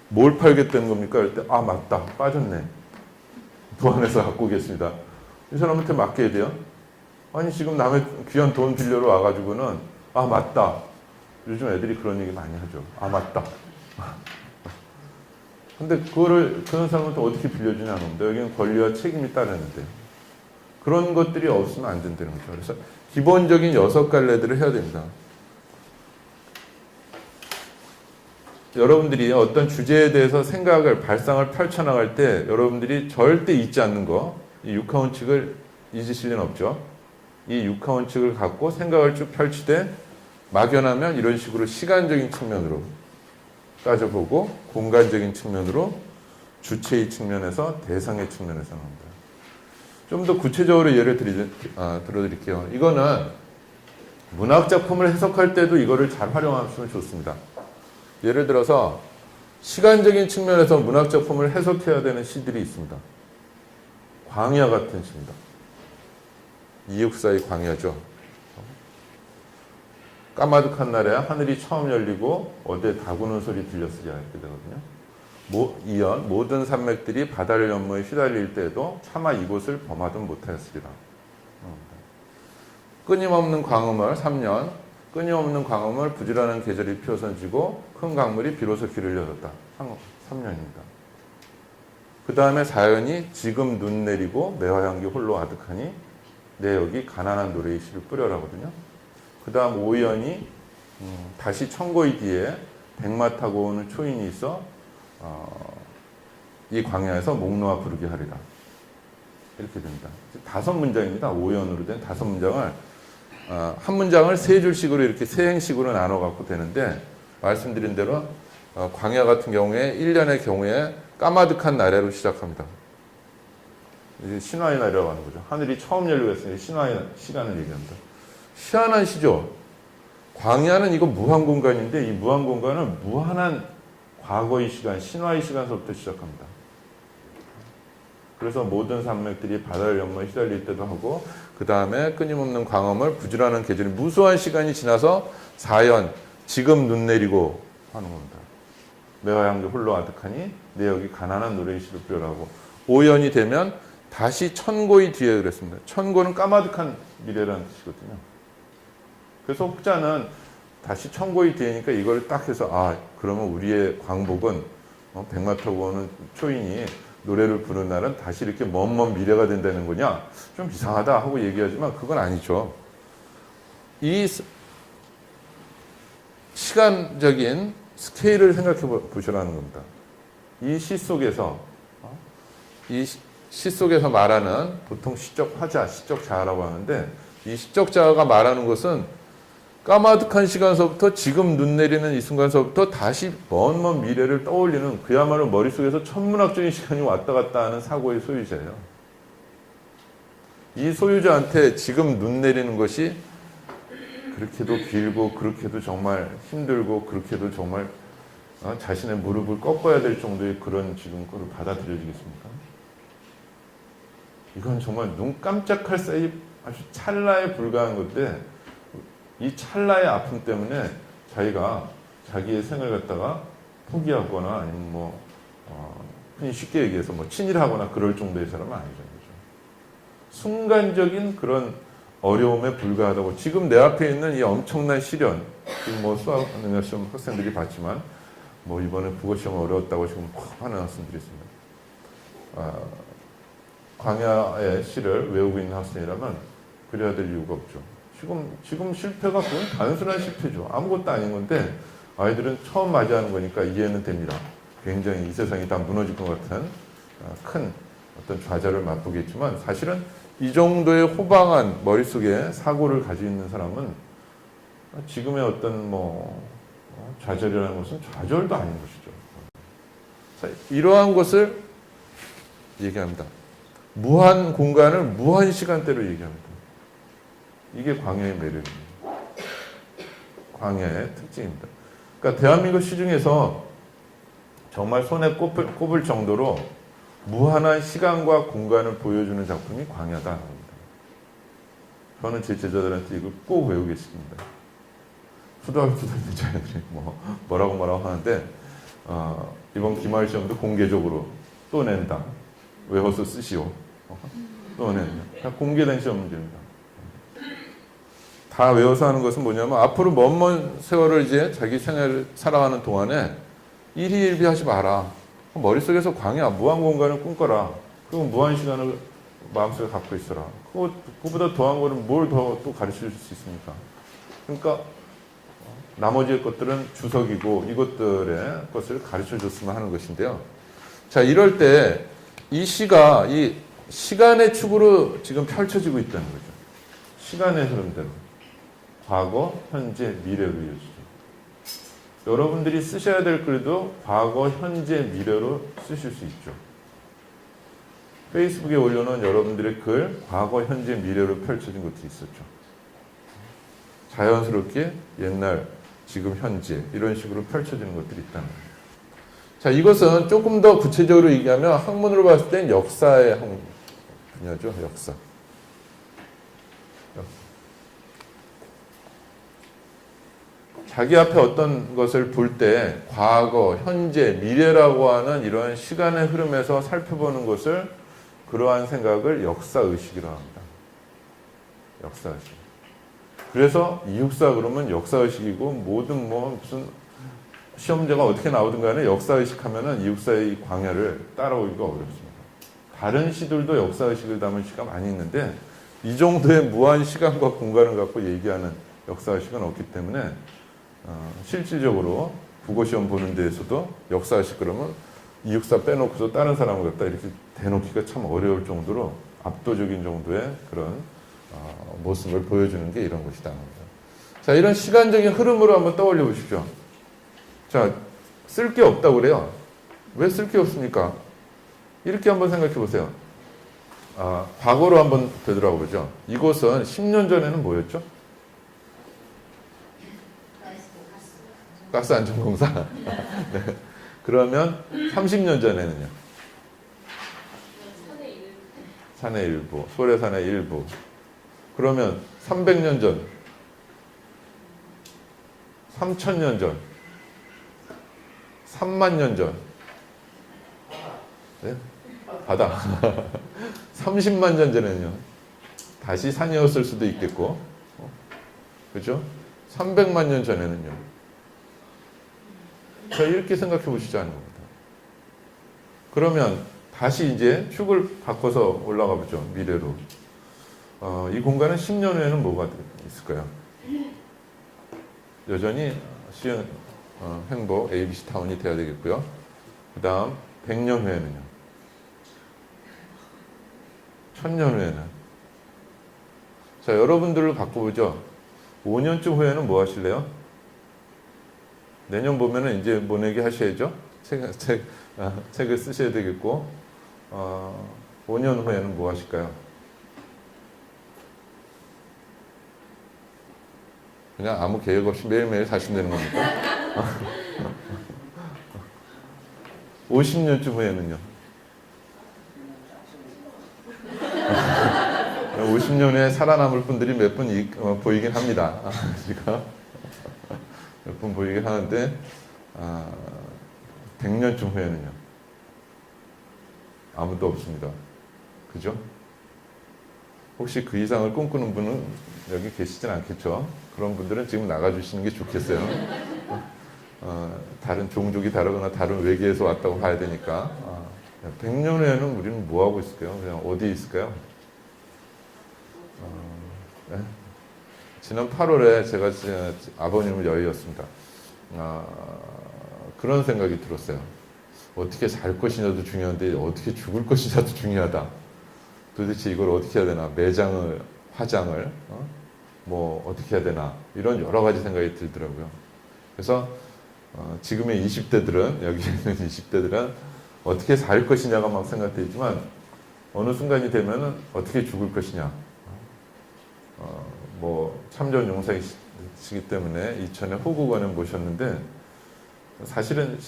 뭘 팔겠다는 겁니까? 그럴 때 맞다. 빠졌네. 부안해서 갖고 오겠습니다. 이 사람한테 맡겨야 돼요? 아니 지금 남의 귀한 돈 빌려러 와가지고는 아 맞다. 요즘 애들이 그런 얘기 많이 하죠. 아 맞다. 근데 그거를 그런 사람한테 어떻게 빌려주냐는 겁니다. 여기는 권리와 책임이 따르는데 그런 것들이 없으면 안 된다는 거죠. 그래서 기본적인 6갈래들을 해야 됩니다. 여러분들이 어떤 주제에 대해서 생각을 발상을 펼쳐나갈 때 여러분들이 절대 잊지 않는 거, 이 육하원칙을 잊으실 리는 없죠. 이 육하원칙을 갖고 생각을 쭉 펼치되 막연하면 이런 식으로 시간적인 측면으로 따져보고 공간적인 측면으로 주체의 측면에서 대상의 측면에서 나옵니다. 좀 더 구체적으로 예를 들어드릴게요. 이거는 문학 작품을 해석할 때도 이거를 잘 활용하시면 좋습니다. 예를 들어서 시간적인 측면에서 문학 작품을 해석해야 되는 시들이 있습니다. 광야 같은 시입니다. 이육사의 광야죠. 까마득한 날에 하늘이 처음 열리고 어디에 다구는 소리 들렸으랴 이렇게 되거든요. 이연 모든 산맥들이 바다를 연모에 휘달릴 때에도 차마 이곳을 범하든 못하였으리라. 끊임없는 광음을 3년 끊임없는 광음을 부지런한 계절이 피어선지고 큰 강물이 비로소 길을 열었다. 3년입니다. 그 다음에 4연이 지금 눈 내리고 매화향기 홀로 아득하니 내 여기 가난한 노래의 씨를 뿌려라거든요. 그 다음 5연이 다시 천고의 뒤에 백마 타고 오는 초인이 있어 이 광야에서 목 놓아 부르게 하리라. 이렇게 됩니다. 5문장입니다. 5연으로 된 5문장을 한 문장을 3줄씩으로 이렇게 3행식으로 나눠 갖고 되는데 말씀드린 대로 광야 같은 경우에 1년의 경우에 까마득한 나래로 시작합니다. 이제 신화의 날이라고 하는 거죠. 하늘이 처음 열리고 했으니 신화의 시간을 얘기합니다. 희한한 시죠. 광야는 이거 무한 공간인데 이 무한 공간은 무한한 과거의 시간, 신화의 시간서부터 시작합니다. 그래서 모든 산맥들이 바다를 연모에 휘달릴 때도 하고 그 다음에 끊임없는 광음을 부지런한 계절이 무수한 시간이 지나서 4연 지금 눈 내리고 하는 겁니다. 매화향기 홀로 아득하니 내 여기 가난한 노래의 씨를 뿌려라고 5연이 되면 다시 천고의 뒤에 그랬습니다. 천고는 까마득한 미래라는 뜻이거든요. 그래서 혹자는 다시 천고의 뒤에니까 이걸 딱 해서 그러면 우리의 광복은 백마 타고 오는 초인이 노래를 부르는 날은 다시 이렇게 먼 미래가 된다는 거냐? 좀 이상하다 하고 얘기하지만 그건 아니죠. 이 시간적인 스케일을 생각해 보시라는 겁니다. 이 시 속에서 말하는 보통 시적 화자, 시적 자아라고 하는데 이 시적 자아가 말하는 것은 까마득한 시간서부터 지금 눈 내리는 이 순간서부터 다시 먼 미래를 떠올리는 그야말로 머릿속에서 천문학적인 시간이 왔다 갔다 하는 사고의 소유자예요. 이 소유자한테 지금 눈 내리는 것이 그렇게도 길고 그렇게도 정말 힘들고 그렇게도 정말 자신의 무릎을 꺾어야 될 정도의 그런 지금 거를 받아들여지겠습니까? 이건 정말 눈 깜짝할 사이 아주 찰나에 불과한 건데 이 찰나의 아픔 때문에 자기가 자기의 생을 갖다가 포기하거나 아니면 흔히 쉽게 얘기해서 친일하거나 그럴 정도의 사람은 아니죠. 순간적인 그런 어려움에 불과하다고 지금 내 앞에 있는 이 엄청난 시련 지금 수학 능력 학생들이 봤지만 이번에 국어 시험 어려웠다고 지금 하는 학생들이 있습니다. 광야의 시를 외우고 있는 학생이라면 그래야 될 이유가 없죠. 지금 실패가 그건 단순한 실패죠. 아무것도 아닌 건데 아이들은 처음 맞이하는 거니까 이해는 됩니다. 굉장히 이 세상이 다 무너질 것 같은 큰 어떤 좌절을 맛보겠지만 사실은 이 정도의 호방한 머릿속에 사고를 가지고 있는 사람은 지금의 어떤 좌절이라는 것은 좌절도 아닌 것이죠. 이러한 것을 얘기합니다. 무한 공간을 무한 시간대로 얘기합니다. 이게 광야의 매력입니다. 광야의 특징입니다. 그러니까 대한민국 시 중에서 정말 손에 꼽을 정도로 무한한 시간과 공간을 보여주는 작품이 광야다. 저는 제 제자들한테 이걸 꼭 외우겠습니다. 초등학교 때 자녀들이 뭐라고 하는데 이번 기말 시험도 공개적으로 또 낸다. 외워서 쓰시오. 이번에는 다 공개된 시험 문제입니다. 다 외워서 하는 것은 뭐냐면 앞으로 먼 세월을 이제 자기 생애를 살아가는 동안에 일희일비하지 마라. 머릿속에서 광야, 무한 공간을 꿈꿔라. 그리고 무한 시간을 마음속에 갖고 있어라. 그거보다 더한 거는 뭘 더 또 가르쳐 줄 수 있습니까? 그러니까 나머지 것들은 주석이고 이것들의 것을 가르쳐 줬으면 하는 것인데요. 자, 이럴 때 이 시가 이 시간의 축으로 지금 펼쳐지고 있다는 거죠. 시간의 흐름대로. 과거, 현재, 미래로 이어지죠. 여러분들이 쓰셔야 될 글도 과거, 현재, 미래로 쓰실 수 있죠. 페이스북에 올려놓은 여러분들의 글, 과거, 현재, 미래로 펼쳐진 것도 있었죠. 자연스럽게 옛날, 지금, 현재 이런 식으로 펼쳐지는 것들이 있다는 거예요. 자, 이것은 조금 더 구체적으로 얘기하면 학문으로 봤을 땐 역사의 분야죠. 역사. 자기 앞에 어떤 것을 볼 때 과거, 현재, 미래라고 하는 이런 시간의 흐름에서 살펴보는 것을 그러한 생각을 역사의식이라고 합니다. 역사의식. 그래서 이육사 그러면 역사의식이고 모든 무슨 시험제가 어떻게 나오든 간에 역사의식 하면은 이육사의 광야를 따라오기가 어렵습니다. 다른 시들도 역사의식을 담은 시가 많이 있는데 이 정도의 무한 시간과 공간을 갖고 얘기하는 역사의식은 없기 때문에 실질적으로 국어시험 보는 데에서도 역사의식 그러면 이육사 빼놓고서 다른 사람을 갖다 이렇게 대놓기가 참 어려울 정도로 압도적인 정도의 그런 모습을 보여주는 게 이런 것이다. 자, 이런 시간적인 흐름으로 한번 떠올려 보십시오. 자, 쓸 게 없다고 그래요. 왜 쓸 게 없습니까? 이렇게 한번 생각해 보세요. 과거로 한번 되돌아가 보죠. 이곳은 10년 전에는 뭐였죠? 가스안전공사. 네. 그러면 30년 전에는요? 산의 일부, 소래산의 일부. 그러면 300년 전, 3000년 전, 3만 년 전. 네? 바다. 30만 년 전에는요. 다시 산이었을 수도 있겠고. 그죠? 300만 년 전에는요. 자, 이렇게 생각해 보시지 않는 겁니다. 그러면 다시 이제 축을 바꿔서 올라가 보죠. 미래로. 이 공간은 10년 후에는 뭐가 있을까요? 여전히 시흥 행복 ABC 타운이 돼야 되겠고요. 그 다음 100년 후에는요. 1000년 후에는. 자, 여러분들을 바꿔보죠. 5년쯤 후에는 뭐 하실래요? 내년 보면은 이제 모내기 하셔야죠. 책을 쓰셔야 되겠고, 5년 후에는 뭐 하실까요? 그냥 아무 계획 없이 매일매일 사시면 되는 겁니까? 50년쯤 후에는요? 50년 후에 살아남을 분들이 몇 분 보이긴 합니다. 제가 몇 분 보이긴 하는데 100년쯤 후에는요? 아무도 없습니다. 그죠? 혹시 그 이상을 꿈꾸는 분은 여기 계시진 않겠죠? 그런 분들은 지금 나가주시는 게 좋겠어요. 다른 종족이 다르거나 다른 외계에서 왔다고 봐야 되니까. 100년 후에는 우리는 뭐 하고 있을까요? 그냥 어디에 있을까요? 네? 지난 8월에 제가 아버님을 여의었습니다. 그런 생각이 들었어요. 어떻게 살 것이냐도 중요한데 어떻게 죽을 것이냐도 중요하다. 도대체 이걸 어떻게 해야 되나? 매장을, 화장을, 뭐 어떻게 해야 되나? 이런 여러 가지 생각이 들더라고요. 그래서 지금의 20대들은, 여기 있는 20대들은 어떻게 살 것이냐가 막 생각되지만 어느 순간이 되면은 어떻게 죽을 것이냐. 뭐 참전 용사이시기 때문에 이천에 호국원에 모셨는데 사실은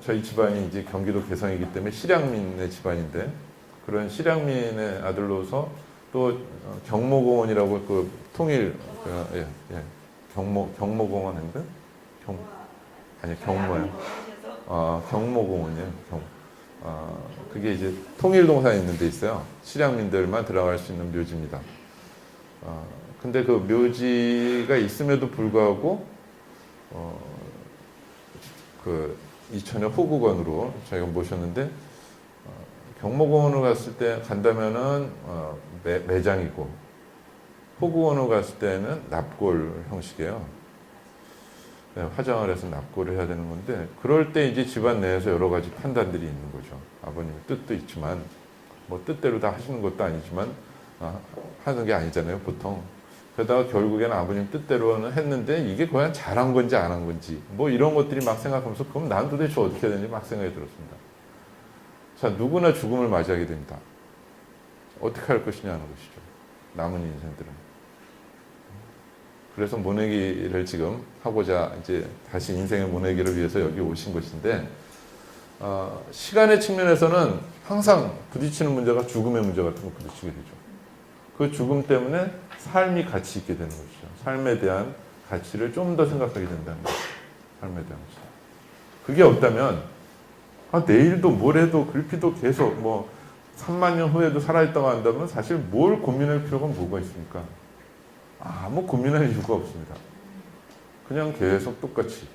저희 집안이 이제 경기도 개성이기 때문에 실향민의 집안인데 그런 실향민의 아들로서 또 경모공원이라고 그 통일 경모공원인데 아니 경모요. 경모공원이에요. 그게 이제 통일동산에 있는 데 있어요. 실향민들만 들어갈 수 있는 묘지입니다. 근데 그 묘지가 있음에도 불구하고 그 이천에 호국원으로 저희가 모셨는데 경복원으로 갔을 때 간다면은 매장이고 호국원으로 갔을 때는 납골 형식이에요. 네, 화장을 해서 납골을 해야 되는 건데 그럴 때 이제 집안 내에서 여러 가지 판단들이 있는 거죠. 아버님의 뜻도 있지만 뭐 뜻대로 다 하시는 것도 아니지만 하는 게 아니잖아요, 보통. 그러다가 결국에는 아버님 뜻대로는 했는데 이게 과연 잘한 건지 안 한 건지 뭐 이런 것들이 막 생각하면서 그럼 난 도대체 어떻게 해야 되는지 막 생각이 들었습니다. 자, 누구나 죽음을 맞이하게 됩니다. 어떻게 할 것이냐 하는 것이죠. 남은 인생들은. 그래서 모내기를 지금 하고자 이제 다시 인생의 모내기를 위해서 여기 오신 것인데 시간의 측면에서는 항상 부딪히는 문제가 죽음의 문제 같은 거 부딪히게 되죠. 그 죽음 때문에 삶이 가치 있게 되는 것이죠. 삶에 대한 가치를 좀 더 생각하게 된다는 거죠. 삶에 대한 가치. 그게 없다면 내일도 모레도 글피도 계속 뭐 3만 년 후에도 살아있다고 한다면 사실 뭘 고민할 필요가 뭐가 있습니까? 아무 고민할 이유가 없습니다. 그냥 계속 똑같이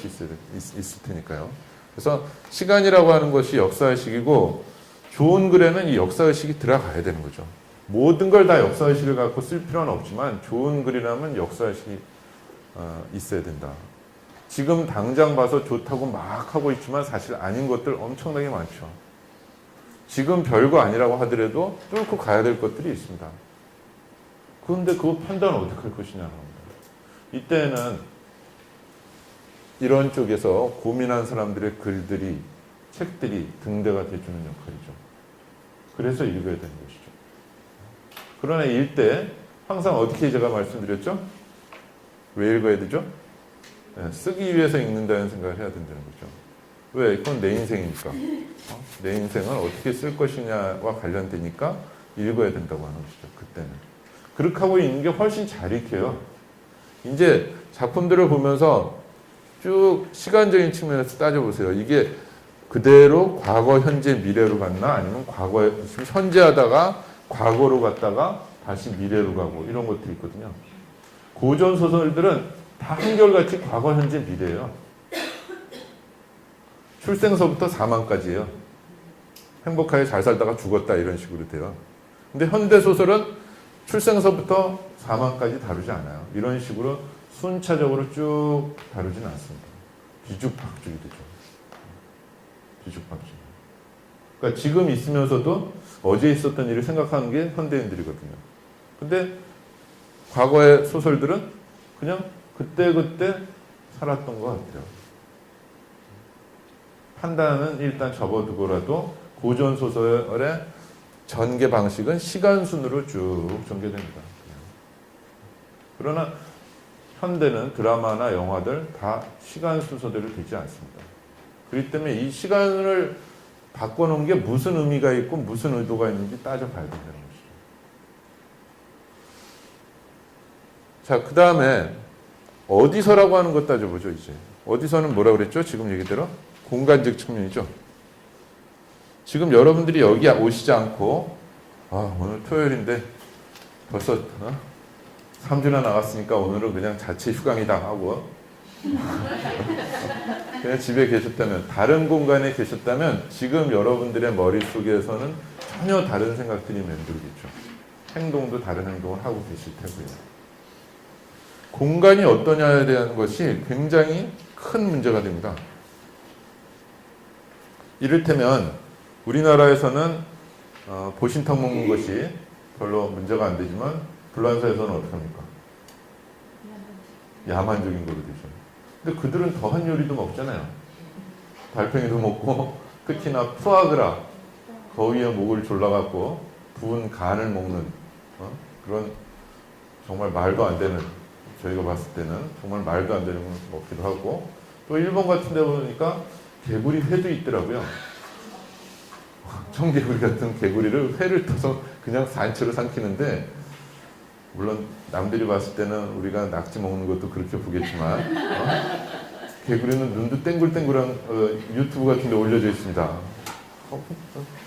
있을 테니까요. 그래서 시간이라고 하는 것이 역사의식이고 좋은 글에는 이 역사의식이 들어가야 되는 거죠. 모든 걸 다 역사의식을 갖고 쓸 필요는 없지만 좋은 글이라면 역사의식이 있어야 된다. 지금 당장 봐서 좋다고 막 하고 있지만 사실 아닌 것들 엄청나게 많죠. 지금 별거 아니라고 하더라도 뚫고 가야 될 것들이 있습니다. 그런데 그 판단을 어떻게 할 것이냐는 겁니다. 이때는 이런 쪽에서 고민한 사람들의 글들이, 책들이 등대가 돼주는 역할이죠. 그래서 읽어야 되는 것이죠. 그러나 일때 항상 어떻게 제가 말씀드렸죠? 왜 읽어야 되죠? 쓰기 위해서 읽는다는 생각을 해야 된다는 거죠. 왜? 그건 내 인생이니까. 내 인생을 어떻게 쓸 것이냐와 관련되니까 읽어야 된다고 하는 것이죠. 그때는. 그렇게 하고 있는 게 훨씬 잘 읽혀요. 이제 작품들을 보면서 쭉 시간적인 측면에서 따져보세요. 이게 그대로 과거, 현재, 미래로 갔나? 아니면 과거에, 지금 현재 하다가 과거로 갔다가 다시 미래로 가고 이런 것들이 있거든요. 고전 소설들은 다 한결같이 과거, 현재, 미래예요. 출생서부터 사망까지예요. 행복하게 잘 살다가 죽었다 이런 식으로 돼요. 근데 현대 소설은 출생서부터 사망까지 다루지 않아요. 이런 식으로 순차적으로 쭉 다루지는 않습니다. 뒤죽박죽이 되죠. 뒤죽박죽. 그러니까 지금 있으면서도 어제 있었던 일을 생각하는 게 현대인들이거든요. 근데 과거의 소설들은 그냥 그때그때 살았던 것 같아요. 판단은 일단 접어두고라도 고전 소설의 전개 방식은 시간순으로 쭉 전개됩니다. 그러나 현대는 드라마나 영화들 다 시간 순서대로 되지 않습니다. 그렇기 때문에 이 시간을 바꿔놓은 게 무슨 의미가 있고 무슨 의도가 있는지 따져봐야 된다는 것이죠. 자, 그 다음에 어디서라고 하는 것 따져보죠. 이제 어디서는 뭐라 그랬죠? 지금 얘기대로 공간적 측면이죠. 지금 여러분들이 여기 오시지 않고 오늘 토요일인데 벌써 3주나 나갔으니까 오늘은 그냥 자체 휴강이다 하고 그냥 집에 계셨다면, 다른 공간에 계셨다면 지금 여러분들의 머릿속에서는 전혀 다른 생각들이 맴돌겠죠. 행동도 다른 행동을 하고 계실 테고요. 공간이 어떠냐에 대한 것이 굉장히 큰 문제가 됩니다. 이를테면 우리나라에서는 보신탕 먹는 것이 별로 문제가 안 되지만 불란서에서는 어떻게 합니까? 야만적인 거로 되죠. 근데 그들은 더한 요리도 먹잖아요. 달팽이도 먹고 특히나 푸아그라, 거위의 목을 졸라갖고 부은 간을 먹는 그런 정말 말도 안 되는, 저희가 봤을 때는 정말 말도 안 되는 걸 먹기도 하고, 또 일본 같은 데 보니까 개구리 회도 있더라고요. 청개구리 같은 개구리를 회를 떠서 그냥 산채로 삼키는데, 물론 남들이 봤을 때는 우리가 낙지 먹는 것도 그렇게 보겠지만 개구리는 눈도 땡글땡글한 유튜브 같은 데 올려져 있습니다.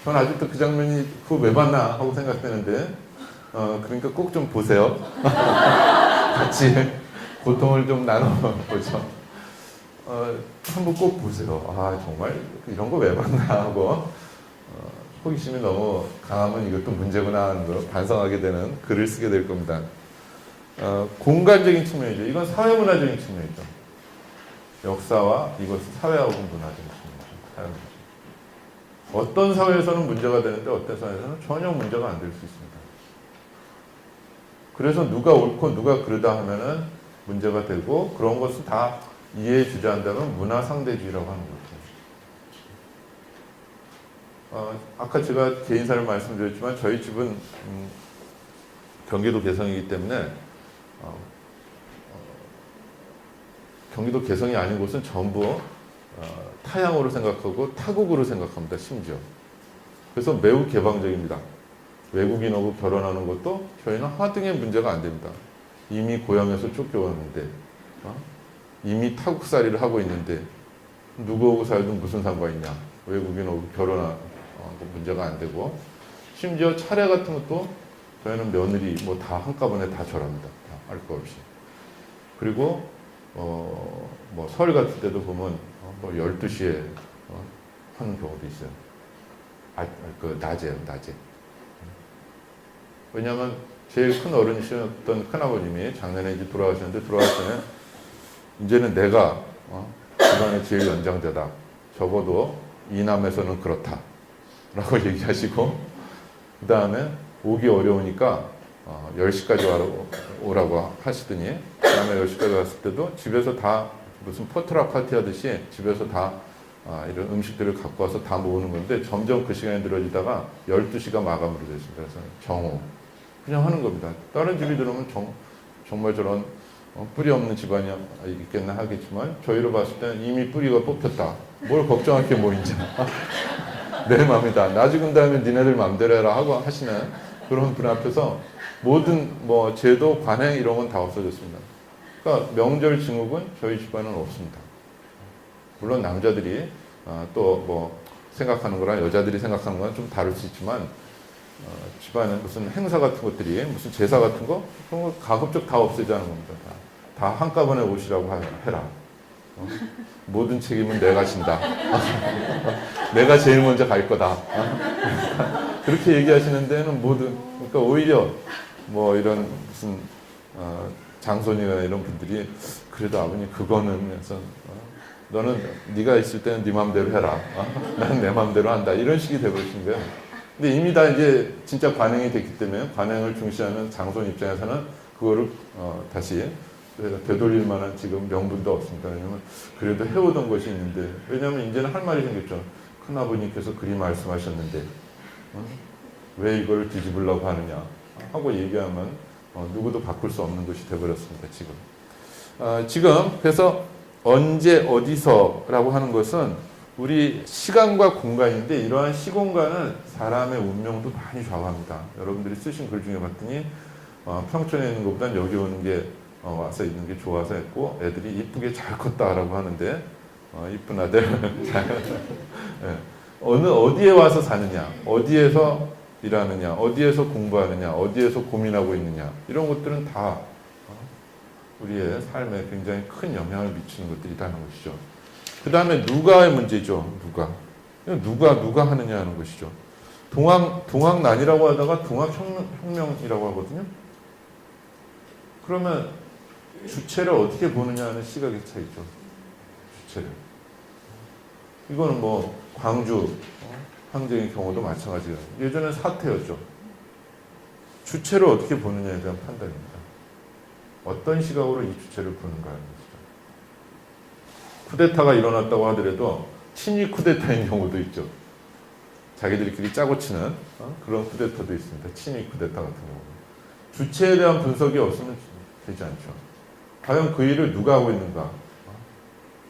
전 아직도 그 장면이 그거 왜 봤나 하고 생각되는데 그러니까 꼭 좀 보세요. 같이 고통을 좀 나눠보죠. 한번 꼭 보세요. 아 정말 이런 거 왜 봤나 하고 호기심이 너무 강하면 이것도 문제구나 하는 걸 반성하게 되는 글을 쓰게 될 겁니다. 공간적인 측면이죠. 이건 사회문화적인 측면이죠. 역사와 이것은 사회하고 문화적인 측면이죠. 사회문화적. 어떤 사회에서는 문제가 되는데 어떤 사회에서는 전혀 문제가 안 될 수 있습니다. 그래서 누가 옳고 누가 그르다 하면은 문제가 되고 그런 것을 다 이해해 주자 한다면 문화 상대주의라고 하는 거죠. 아까 제가 개인사를 말씀드렸지만 저희 집은 경기도 개성이기 때문에 경기도 개성이 아닌 곳은 전부 타향으로 생각하고 타국으로 생각합니다. 심지어. 그래서 매우 개방적입니다. 외국인하고 결혼하는 것도 저희는 하등의 문제가 안 됩니다. 이미 고향에서 쫓겨왔는데 이미 타국살이를 하고 있는데 누구하고 살든 무슨 상관이냐. 외국인하고 결혼하고 문제가 안 되고 심지어 차례 같은 것도 저희는 며느리 뭐 다 한꺼번에 다 절합니다. 할 거 없이. 그리고 뭐 설 같은 때도 보면 뭐 12시에 하는 경우도 있어요. 그 낮에요, 낮에. 왜냐하면 제일 큰 어른이셨던 큰아버님이 작년에 이제 돌아가셨는데 돌아가실 때는 이제는 내가 집안의 제일 연장자다. 적어도 이남에서는 그렇다. 라고 얘기하시고 그 다음에 오기 어려우니까 10시까지 오라고 하시더니 그 다음에 10시까지 왔을 때도 집에서 다 무슨 포트락 파티 하듯이 집에서 다 이런 음식들을 갖고 와서 다 모으는 건데 점점 그 시간이 늘어지다가 12시가 마감으로 됐습니다. 그래서 정오. 그냥 하는 겁니다. 다른 집이 들어오면 정말 저런 뿌리 없는 집안이 있겠나 하겠지만 저희로 봤을 때는 이미 뿌리가 뽑혔다. 뭘 걱정할 게 뭐 있냐. 내 맘이다. 나 죽은 다음에 니네들 맘대로 해라 하고 하시는 그런 분 앞에서 모든 뭐 제도, 관행 이런 건 다 없어졌습니다. 그러니까 명절 증후군 저희 집안은 없습니다. 물론 남자들이 또 뭐 생각하는 거랑 여자들이 생각하는 거랑 좀 다를 수 있지만 집안에 무슨 행사 같은 것들이 무슨 제사 같은 거 그런 거 가급적 다 없애자는 겁니다. 다 한꺼번에 오시라고 해라. 모든 책임은 내가 진다. 내가 제일 먼저 갈 거다. 그렇게 얘기하시는 데는 모든 그러니까 오히려 뭐 이런 무슨 장손이나 이런 분들이 그래도 아버님 그거는 그래서 너는 네가 있을 때는 네 맘대로 해라. 나는 내 맘대로 한다. 이런 식이 돼버리신 거예요. 근데 이미 다 이제 진짜 관행이 됐기 때문에 관행을 중시하는 장손 입장에서는 그거를 다시 되돌릴 만한 지금 명분도 없습니다. 왜냐면 그래도 해오던 것이 있는데 왜냐면 이제는 할 말이 생겼죠. 큰아버님께서 그리 말씀하셨는데 왜 이걸 뒤집으려고 하느냐 하고 얘기하면 누구도 바꿀 수 없는 것이 되어버렸습니다. 지금 그래서 언제 어디서라고 하는 것은 우리 시간과 공간인데 이러한 시공간은 사람의 운명도 많이 좌우합니다. 여러분들이 쓰신 글 중에 봤더니 평촌에 있는 것보단 여기 오는 게 와서 있는 게 좋아서 했고 애들이 이쁘게 잘 컸다라고 하는데 이쁜 아들 네. 어디에 와서 사느냐 어디에서 일하느냐 어디에서 공부하느냐 어디에서 고민하고 있느냐 이런 것들은 다 우리의 삶에 굉장히 큰 영향을 미치는 것들이라는 것이죠. 그 다음에 누가의 문제죠. 누가 하느냐 하는 것이죠. 동학난이라고 하다가 동학혁명이라고 하거든요. 그러면 주체를 어떻게 보느냐 하는 시각의 차이죠. 주체를. 이거는 뭐 광주 항쟁의 경우도 마찬가지예요. 예전엔 사태였죠. 주체를 어떻게 보느냐에 대한 판단입니다. 어떤 시각으로 이 주체를 보는가 하는 것이죠. 쿠데타가 일어났다고 하더라도 친위 쿠데타인 경우도 있죠. 자기들끼리 짜고 치는 그런 쿠데타도 있습니다. 친위 쿠데타 같은 경우. 주체에 대한 분석이 없으면 되지 않죠. 과연 그 일을 누가 하고 있는가?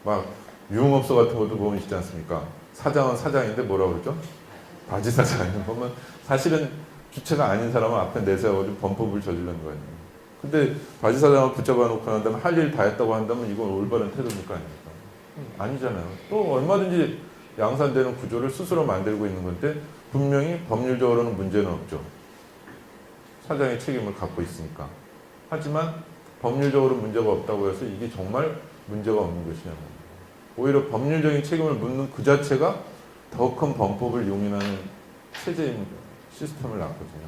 막 유흥업소 같은 것도 보면 있지 않습니까? 사장은 사장인데 뭐라고 그러죠? 바지 사장이는 보면 사실은 주체가 아닌 사람은 앞에 내세워가지고 범법을 저지르는 거예요. 근데 바지 사장을 붙잡아 놓고 난 다음에 할 일 다 했다고 한다면 이건 올바른 태도입니까? 아닙니까? 아니잖아요. 또 얼마든지 양산되는 구조를 스스로 만들고 있는 건데 분명히 법률적으로는 문제는 없죠. 사장의 책임을 갖고 있으니까. 하지만 법률적으로 문제가 없다고 해서 이게 정말 문제가 없는 것이냐고. 오히려 법률적인 책임을 묻는 그 자체가 더 큰 범법을 용인하는 체제입니다. 시스템을 낳거든요.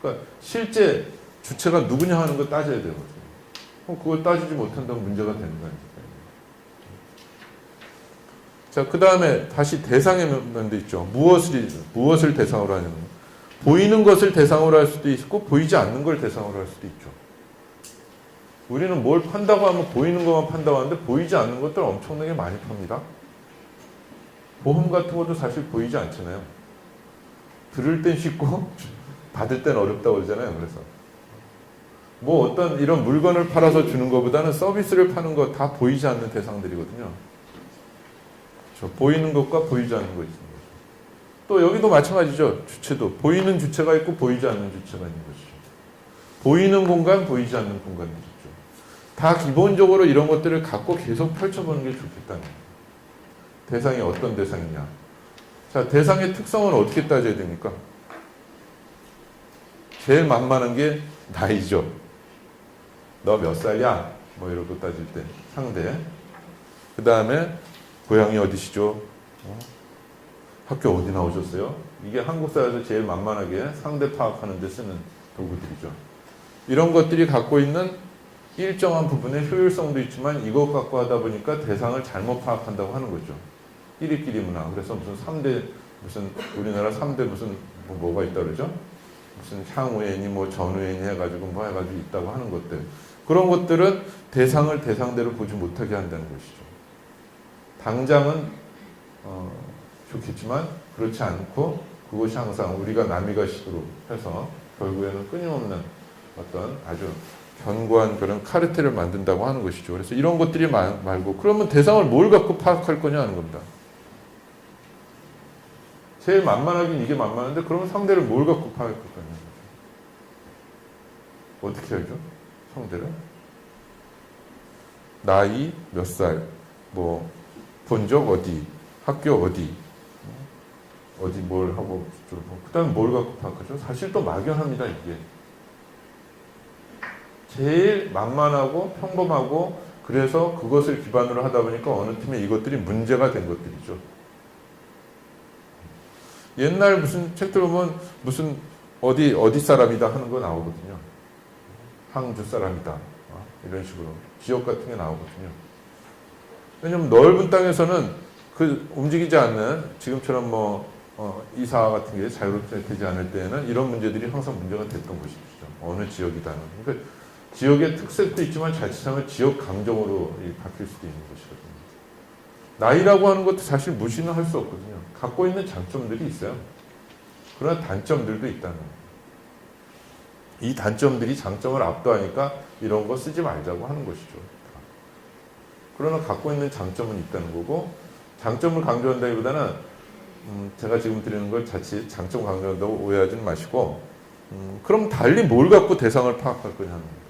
그러니까 실제 주체가 누구냐 하는 거 따져야 되거든요. 그걸 따지지 못한다면 문제가 되는 거 아닙니까? 자, 그 다음에 다시 대상의 면도 있죠. 무엇을 대상으로 하냐면 보이는 것을 대상으로 할 수도 있고 보이지 않는 걸 대상으로 할 수도 있죠. 우리는 뭘 판다고 하면 보이는 것만 판다고 하는데 보이지 않는 것들 엄청나게 많이 팝니다. 보험 같은 것도 사실 보이지 않잖아요. 들을 땐 쉽고 받을 땐 어렵다고 그러잖아요. 그래서 뭐 어떤 이런 물건을 팔아서 주는 것보다는 서비스를 파는 거 다 보이지 않는 대상들이거든요. 그렇죠? 보이는 것과 보이지 않는 거 있습니다. 또 여기도 마찬가지죠. 주체도 보이는 주체가 있고 보이지 않는 주체가 있는 것이죠. 보이는 공간, 보이지 않는 공간들이 있죠. 다 기본적으로 이런 것들을 갖고 계속 펼쳐보는 게 좋겠다는 거예요. 대상이 어떤 대상이냐. 자, 대상의 특성은 어떻게 따져야 됩니까? 제일 만만한 게 나이죠. 너 몇 살이야? 뭐 이러고 따질 때 상대. 그 다음에 고향이 어디시죠? 학교 어디 나오셨어요? 이게 한국 사회에서 제일 만만하게 상대 파악하는 데 쓰는 도구들이죠. 이런 것들이 갖고 있는 일정한 부분의 효율성도 있지만 이것 갖고 하다 보니까 대상을 잘못 파악한다고 하는 거죠. 끼리끼리 문화. 그래서 무슨 3대 무슨 우리나라 3대 무슨 뭐가 있다 그러죠? 무슨 향후엔이 뭐 전후엔이 해가지고 뭐 해가지고 있다고 하는 것들. 그런 것들은 대상을 대상대로 보지 못하게 한다는 것이죠. 당장은 좋겠지만 그렇지 않고 그것이 항상 우리가 남이가식으로 해서 결국에는 끊임없는 어떤 아주 견고한 그런 카르텔을 만든다고 하는 것이죠. 그래서 이런 것들이 말고 그러면 대상을 뭘 갖고 파악할 거냐 하는 겁니다. 제일 만만하긴 이게 만만한데 그러면 상대를 뭘 갖고 파악할 거냐. 어떻게 알죠? 상대를? 나이, 몇 살, 뭐 본적 어디, 학교 어디, 어디 뭘 하고, 그 다음에 뭘 갖고 파악하죠? 사실 또 막연합니다, 이게. 제일 만만하고 평범하고 그래서 그것을 기반으로 하다 보니까 어느 팀에 이것들이 문제가 된 것들이죠. 옛날 무슨 책들 보면 무슨 어디 사람이다 하는 거 나오거든요. 항주 사람이다. 이런 식으로. 지역 같은 게 나오거든요. 왜냐면 넓은 땅에서는 그 움직이지 않는 지금처럼 뭐 이사 같은 게 자유롭게 되지 않을 때에는 이런 문제들이 항상 문제가 됐던 것이죠. 어느 지역이다는. 그러니까 지역의 특색도 있지만 자칫하면 지역 감정으로 바뀔 수도 있는 것이거든요. 나이라고 하는 것도 사실 무시는 할 수 없거든요. 갖고 있는 장점들이 있어요. 그러나 단점들도 있다는 거예요. 이 단점들이 장점을 압도하니까 이런 거 쓰지 말자고 하는 것이죠. 그러나 갖고 있는 장점은 있다는 거고 장점을 강조한다기보다는 제가 지금 드리는 걸 자칫 장점 강조한다고 오해하지는 마시고 그럼 달리 뭘 갖고 대상을 파악할 거냐 하는 거예요.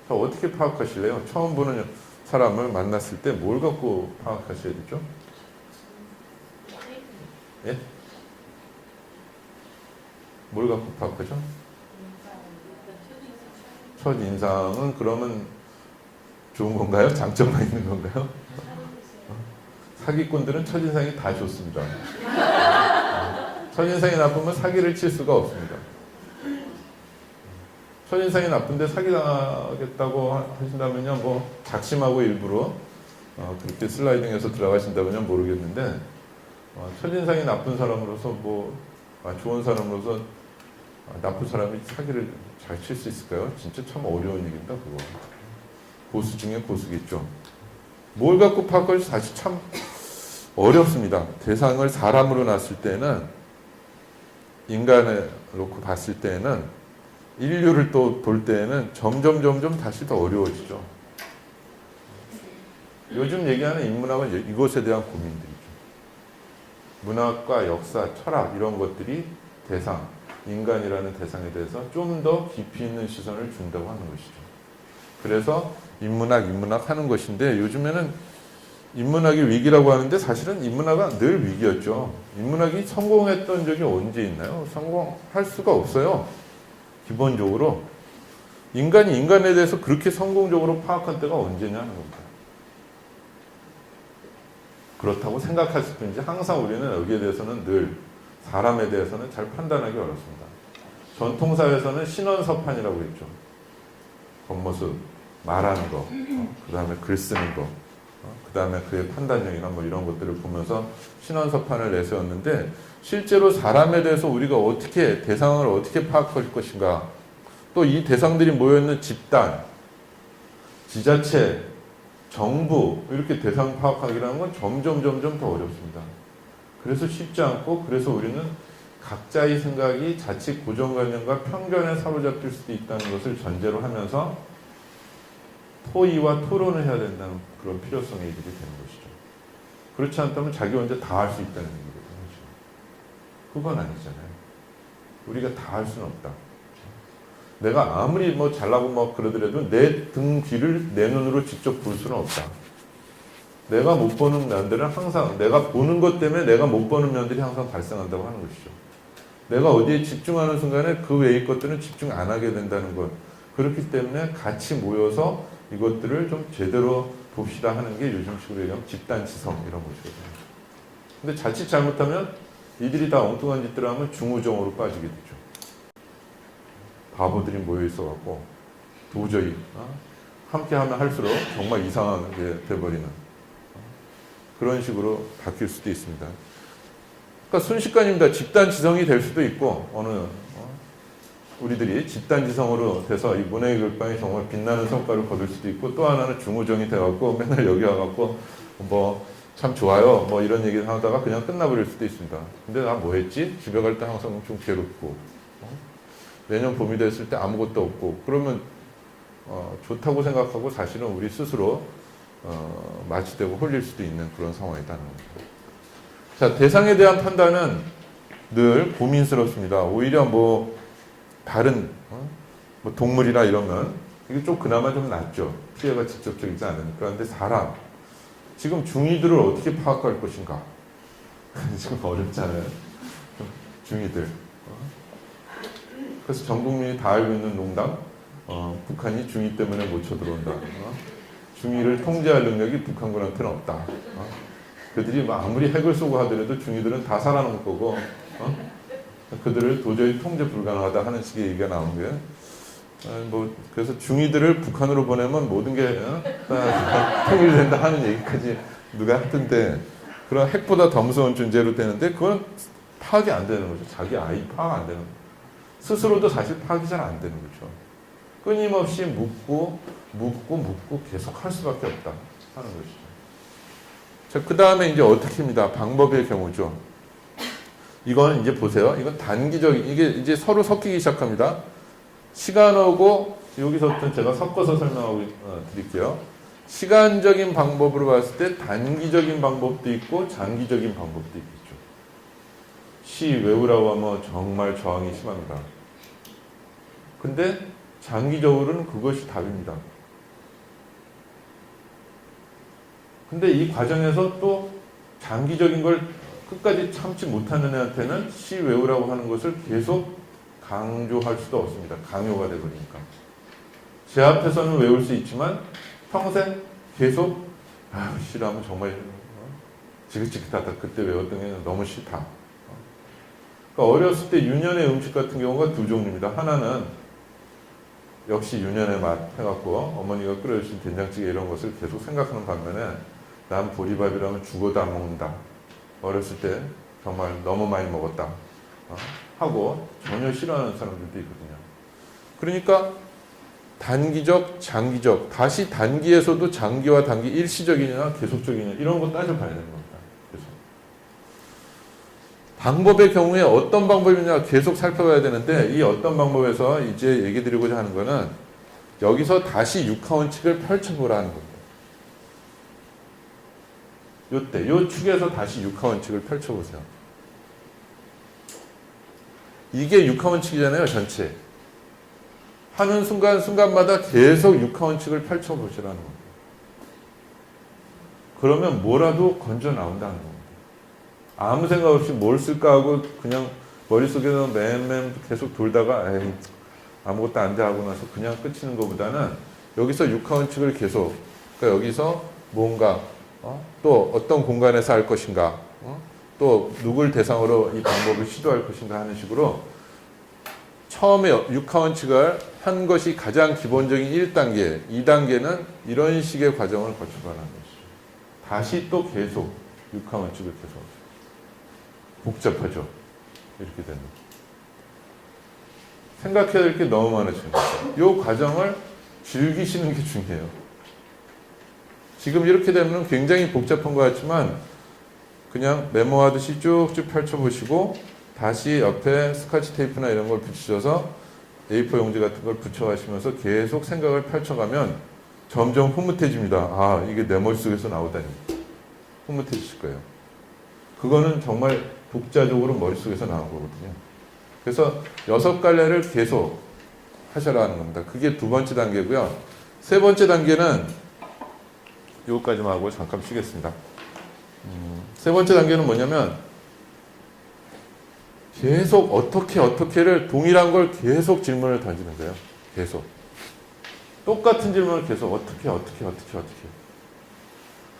자, 어떻게 파악하실래요? 처음 보는 사람을 만났을 때 뭘 갖고 파악하셔야 되죠? 예? 뭘 갖고 파악하죠? 첫인상은 그러면 좋은 건가요? 장점만 있는 건가요? 사기꾼들은 첫인상이 다 좋습니다. 첫인상이 나쁘면 사기를 칠 수가 없습니다. 첫인상이 나쁜데 사기당하겠다고 하신다면요, 뭐 작심하고 일부러 그렇게 슬라이딩해서 들어가신다면요 모르겠는데 첫인상이 나쁜 사람으로서 뭐 좋은 사람으로서 나쁜 사람이 사기를 잘 칠 수 있을까요? 진짜 참 어려운 얘기입니다, 그거. 고수 중에 고수겠죠. 뭘 갖고 파악할지 사실 참 어렵습니다. 대상을 사람으로 놨을 때는 인간을 놓고 봤을 때는 인류를 또 볼 때는 점점 다시 더 어려워지죠. 요즘 얘기하는 인문학은 이것에 대한 고민들이죠. 문학과 역사, 철학 이런 것들이 대상, 인간이라는 대상에 대해서 좀 더 깊이 있는 시선을 준다고 하는 것이죠. 그래서 인문학 하는 것인데 요즘에는 인문학이 위기라고 하는데 사실은 인문학은 늘 위기였죠. 인문학이 성공했던 적이 언제 있나요? 성공할 수가 없어요. 기본적으로. 인간이 인간에 대해서 그렇게 성공적으로 파악한 때가 언제냐는 겁니다. 그렇다고 생각했을 뿐이지 항상 우리는 여기에 대해서는 늘 사람에 대해서는 잘 판단하기 어렵습니다. 전통사에서는 신원서판이라고 했죠. 겉모습, 말하는 거, 그 다음에 글 쓰는 거, 그 다음에 그의 판단력이나 뭐 이런 것들을 보면서 신원서판을 내세웠는데 실제로 사람에 대해서 우리가 어떻게 대상을 어떻게 파악할 것인가, 또 이 대상들이 모여있는 집단, 지자체, 정부 이렇게 대상 파악하기라는 건 점점 더 어렵습니다. 그래서 쉽지 않고 그래서 우리는 각자의 생각이 자칫 고정관념과 편견에 사로잡힐 수도 있다는 것을 전제로 하면서 토의와 토론을 해야 된다는 그런 필요성이 있게 되는 것이죠. 그렇지 않다면 자기 혼자 다 할 수 있다는 얘기거든요. 그건 아니잖아요. 우리가 다 할 수는 없다. 내가 아무리 뭐 잘나고 뭐 그러더라도 내 등 뒤를 내 눈으로 직접 볼 수는 없다. 내가 못 보는 면들은 항상 내가 보는 것 때문에 내가 못 보는 면들이 항상 발생한다고 하는 것이죠. 내가 어디에 집중하는 순간에 그 외의 것들은 집중 안 하게 된다는 것. 그렇기 때문에 같이 모여서 이것들을 좀 제대로 봅시다 하는 게 요즘식으로 얘기하면 집단지성 이런 것이거든요. 근데 자칫 잘못하면 이들이 다 엉뚱한 짓들을 하면 중우정으로 빠지게 되죠. 바보들이 모여 있어갖고 도저히 함께 하면 할수록 정말 이상하게 돼버리는 그런 식으로 바뀔 수도 있습니다. 그러니까 순식간입니다. 집단지성이 될 수도 있고 우리들이 집단지성으로 돼서 이 문화의 글방이 정말 빛나는 성과를 거둘 수도 있고, 또 하나는 중우정이 돼갖고 맨날 여기 와갖고 뭐 참 좋아요 뭐 이런 얘기 하다가 그냥 끝나버릴 수도 있습니다. 근데 나 뭐 했지? 집에 갈 때 항상 좀 괴롭고 내년 봄이 됐을 때 아무것도 없고 그러면 좋다고 생각하고 사실은 우리 스스로 마취되고 홀릴 수도 있는 그런 상황이라는 겁니다. 자, 대상에 대한 판단은 늘 고민스럽습니다. 오히려 뭐 다른 뭐 동물이나 이러면 이게 좀 그나마 좀 낫죠. 피해가 직접적이지 않으니까. 그런데 사람, 지금 중이들을 어떻게 파악할 것인가? 지금 어렵잖아요. 중이들. 그래서 전 국민이 다 알고 있는 농담, 북한이 중이 때문에 못 쳐들어온다. 중이를 통제할 능력이 북한군한테는 없다. 그들이 아무리 핵을 쏘고 하더라도 중이들은 다 살아남을 거고, 그들을 도저히 통제 불가능하다 하는 식의 얘기가 나온 게, 그래서 중이들을 북한으로 보내면 모든 게 통일된다 하는 얘기까지 누가 했던데, 그런 핵보다 더 무서운 존재로 되는데, 그건 파악이 안 되는 거죠. 자기 아이 파악 안 되는 거죠. 스스로도 사실 파악이 잘 안 되는 거죠. 끊임없이 묻고 계속 할 수밖에 없다 하는 것이죠. 자, 그 다음에 이제 어떻게 합니다. 방법의 경우죠. 이건 이제 보세요. 이건 단기적인, 이게 이제 서로 섞이기 시작합니다. 시간하고 여기서부터 제가 섞어서 설명하고 드릴게요. 시간적인 방법으로 봤을 때 단기적인 방법도 있고 장기적인 방법도 있겠죠. 시 외우라고 하면 정말 저항이 심합니다. 근데 장기적으로는 그것이 답입니다. 근데 이 과정에서 또 장기적인 걸 끝까지 참지 못하는 애한테는 시 외우라고 하는 것을 계속 강조할 수도 없습니다. 강요가 되버리니까. 제 앞에서는 외울 수 있지만 평생 계속 시라면 정말 지긋지긋하다. 그때 외웠던 게 너무 싫다. 그러니까 어렸을 때 유년의 음식 같은 경우가 두 종류입니다. 하나는 역시 유년의 맛 해갖고 어머니가 끓여주신 된장찌개 이런 것을 계속 생각하는 반면에 난 보리밥이라면 죽어도 안 먹는다. 어렸을 때 정말 너무 많이 먹었다. 하고 전혀 싫어하는 사람들도 있거든요. 그러니까 단기적, 장기적, 다시 단기에서도 장기와 단기, 일시적이냐 계속적이냐 이런 거 따져봐야 되는 겁니다. 그래서 방법의 경우에 어떤 방법이냐 계속 살펴봐야 되는데 이 어떤 방법에서 이제 얘기 드리고자 하는 거는 여기서 다시 육하원칙을 펼쳐보라는 겁니다. 요때, 요 축에서 다시 육하원칙을 펼쳐보세요. 이게 육하원칙이잖아요, 전체. 하는 순간마다 계속 육하원칙을 펼쳐보시라는 겁니다. 그러면 뭐라도 건져 나온다는 겁니다. 아무 생각 없이 뭘 쓸까 하고 그냥 머릿속에서 맨 계속 돌다가 에이, 아무것도 안 돼 하고 나서 그냥 끝이는 것보다는 여기서 육하원칙을 계속, 그러니까 여기서 뭔가 또 어떤 공간에서 할 것인가, 또 누굴 대상으로 이 방법을 시도할 것인가 하는 식으로 처음에 육하원칙을 한 것이 가장 기본적인 1단계, 2단계는 이런 식의 과정을 거쳐가는 것이죠. 다시 또 계속 육하원칙을 계속. 복잡하죠. 이렇게 되는. 생각해야 될 게 너무 많아지는 거죠. 이 과정을 즐기시는 게 중요해요. 지금 이렇게 되면 굉장히 복잡한 것 같지만 그냥 메모하듯이 쭉쭉 펼쳐보시고 다시 옆에 스카치 테이프나 이런 걸 붙이셔서 A4 용지 같은 걸 붙여가시면서 계속 생각을 펼쳐가면 점점 흐뭇해집니다. 아, 이게 내 머릿속에서 나오다니. 흐뭇해지실 거예요. 그거는 정말 독자적으로 머릿속에서 나온 거거든요. 그래서 6갈래를 계속 하셔라 하는 겁니다. 그게 두 번째 단계고요. 세 번째 단계는 이거까지만 하고 잠깐 쉬겠습니다. 세 번째 단계는 뭐냐면 계속 어떻게를 동일한 걸 계속 질문을 던지는 거예요. 계속. 똑같은 질문을 계속 어떻게.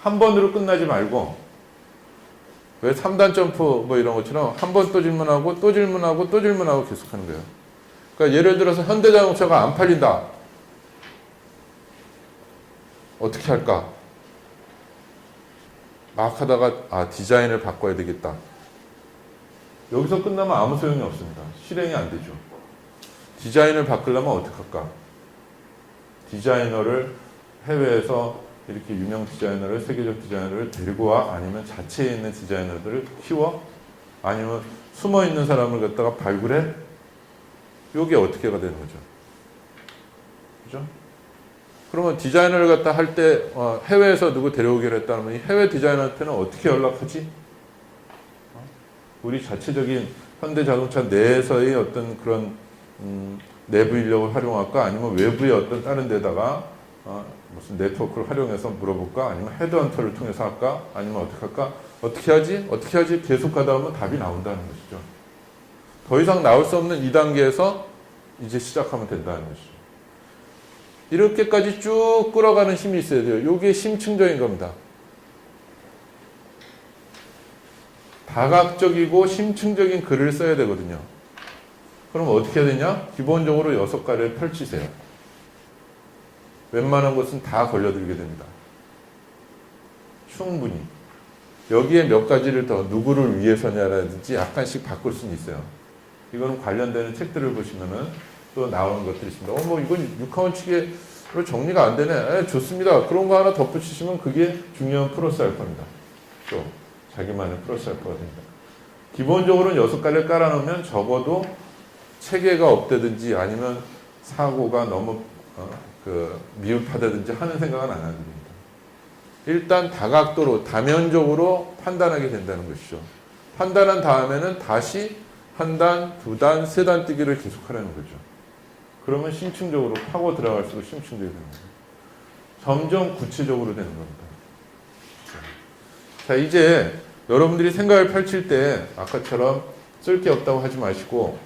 한 번으로 끝나지 말고 왜 3단 점프 뭐 이런 것처럼 한 번 또 질문하고 또 질문하고 또 질문하고 계속 하는 거예요. 그러니까 예를 들어서 현대자동차가 안 팔린다. 어떻게 할까? 막 하다가 디자인을 바꿔야 되겠다. 여기서 끝나면 아무 소용이 없습니다. 실행이 안 되죠. 디자인을 바꾸려면 어떻게 할까? 디자이너를 해외에서 이렇게 유명 디자이너를, 세계적 디자이너를 데리고 와? 아니면 자체에 있는 디자이너들을 키워? 아니면 숨어 있는 사람을 갖다가 발굴해? 이게 어떻게가 되는 거죠? 그죠? 그러면 디자이너를 갖다 할 때 해외에서 누구 데려오기로 했다면 이 해외 디자이너한테는 어떻게 연락하지? 우리 자체적인 현대자동차 내에서의 어떤 그런 내부 인력을 활용할까? 아니면 외부의 어떤 다른 데다가 무슨 네트워크를 활용해서 물어볼까? 아니면 헤드헌터를 통해서 할까? 아니면 어떻게 할까? 어떻게 하지? 계속 가다 보면 답이 나온다는 것이죠. 더 이상 나올 수 없는 2단계에서 이제 시작하면 된다는 것이죠. 이렇게까지 쭉 끌어가는 힘이 있어야 돼요. 이게 심층적인 겁니다. 다각적이고 심층적인 글을 써야 되거든요. 그럼 어떻게 해야 되냐? 기본적으로 6가지를 펼치세요. 웬만한 것은 다 걸려들게 됩니다. 충분히. 여기에 몇 가지를 더 누구를 위해서냐라든지 약간씩 바꿀 수는 있어요. 이거는 관련되는 책들을 보시면은 또 나오는 것들이 있습니다. 뭐 이건 육하원칙으로 정리가 안 되네. 좋습니다. 그런 거 하나 덧붙이시면 그게 중요한 플러스 알파입니다. 또 자기만의 플러스 알파가 됩니다. 기본적으로는 6가지를 깔아놓으면 적어도 체계가 없다든지 아니면 사고가 너무 미흡하다든지 하는 생각은 안 하게 됩니다. 일단 다각도로 다면적으로 판단하게 된다는 것이죠. 판단한 다음에는 다시 한 단, 두 단, 세 단 뛰기를 계속하라는 거죠. 그러면 심층적으로 파고 들어갈수록 심층적이 되는 거예요. 점점 구체적으로 되는 겁니다. 자, 이제 여러분들이 생각을 펼칠 때 아까처럼 쓸 게 없다고 하지 마시고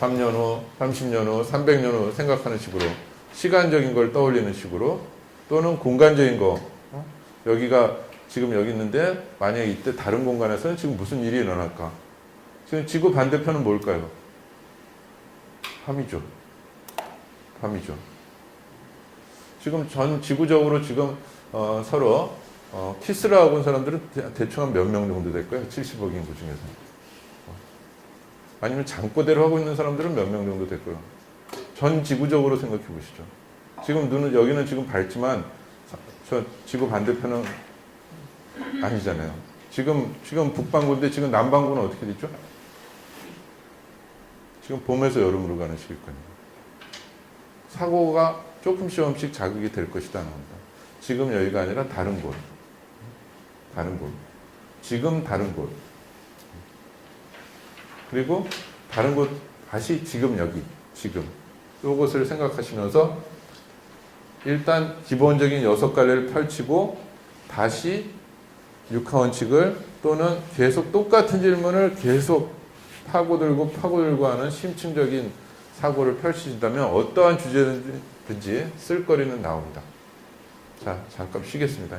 3년 후, 30년 후, 300년 후 생각하는 식으로 시간적인 걸 떠올리는 식으로 또는 공간적인 거 여기가 지금 여기 있는데 만약에 이때 다른 공간에서는 지금 무슨 일이 일어날까? 지금 지구 반대편은 뭘까요? 밤이죠. 지금 전 지구적으로 지금 서로 키스를 하고 온 사람들은 대충 한 몇 명 정도 될까요? 70억 인구 중에서. 아니면 잠꼬대를 하고 있는 사람들은 몇 명 정도 될까요? 전 지구적으로 생각해 보시죠. 지금 여기는 지금 밝지만 저 지구 반대편은 아니잖아요. 지금 북반구인데 지금 남반구는 어떻게 됐죠? 지금 봄에서 여름으로 가는 시기일 겁니다. 사고가 조금씩 자극이 될 것이다. 지금 여기가 아니라 다른 곳. 지금 다른 곳. 그리고 다른 곳 다시 지금 여기. 이것을 생각하시면서 일단 기본적인 6갈래를 펼치고 다시 육하 원칙을 또는 계속 똑같은 질문을 계속 파고들고 하는 심층적인 사고를 펼치신다면 어떠한 주제든지 쓸거리는 나옵니다. 자, 잠깐 쉬겠습니다.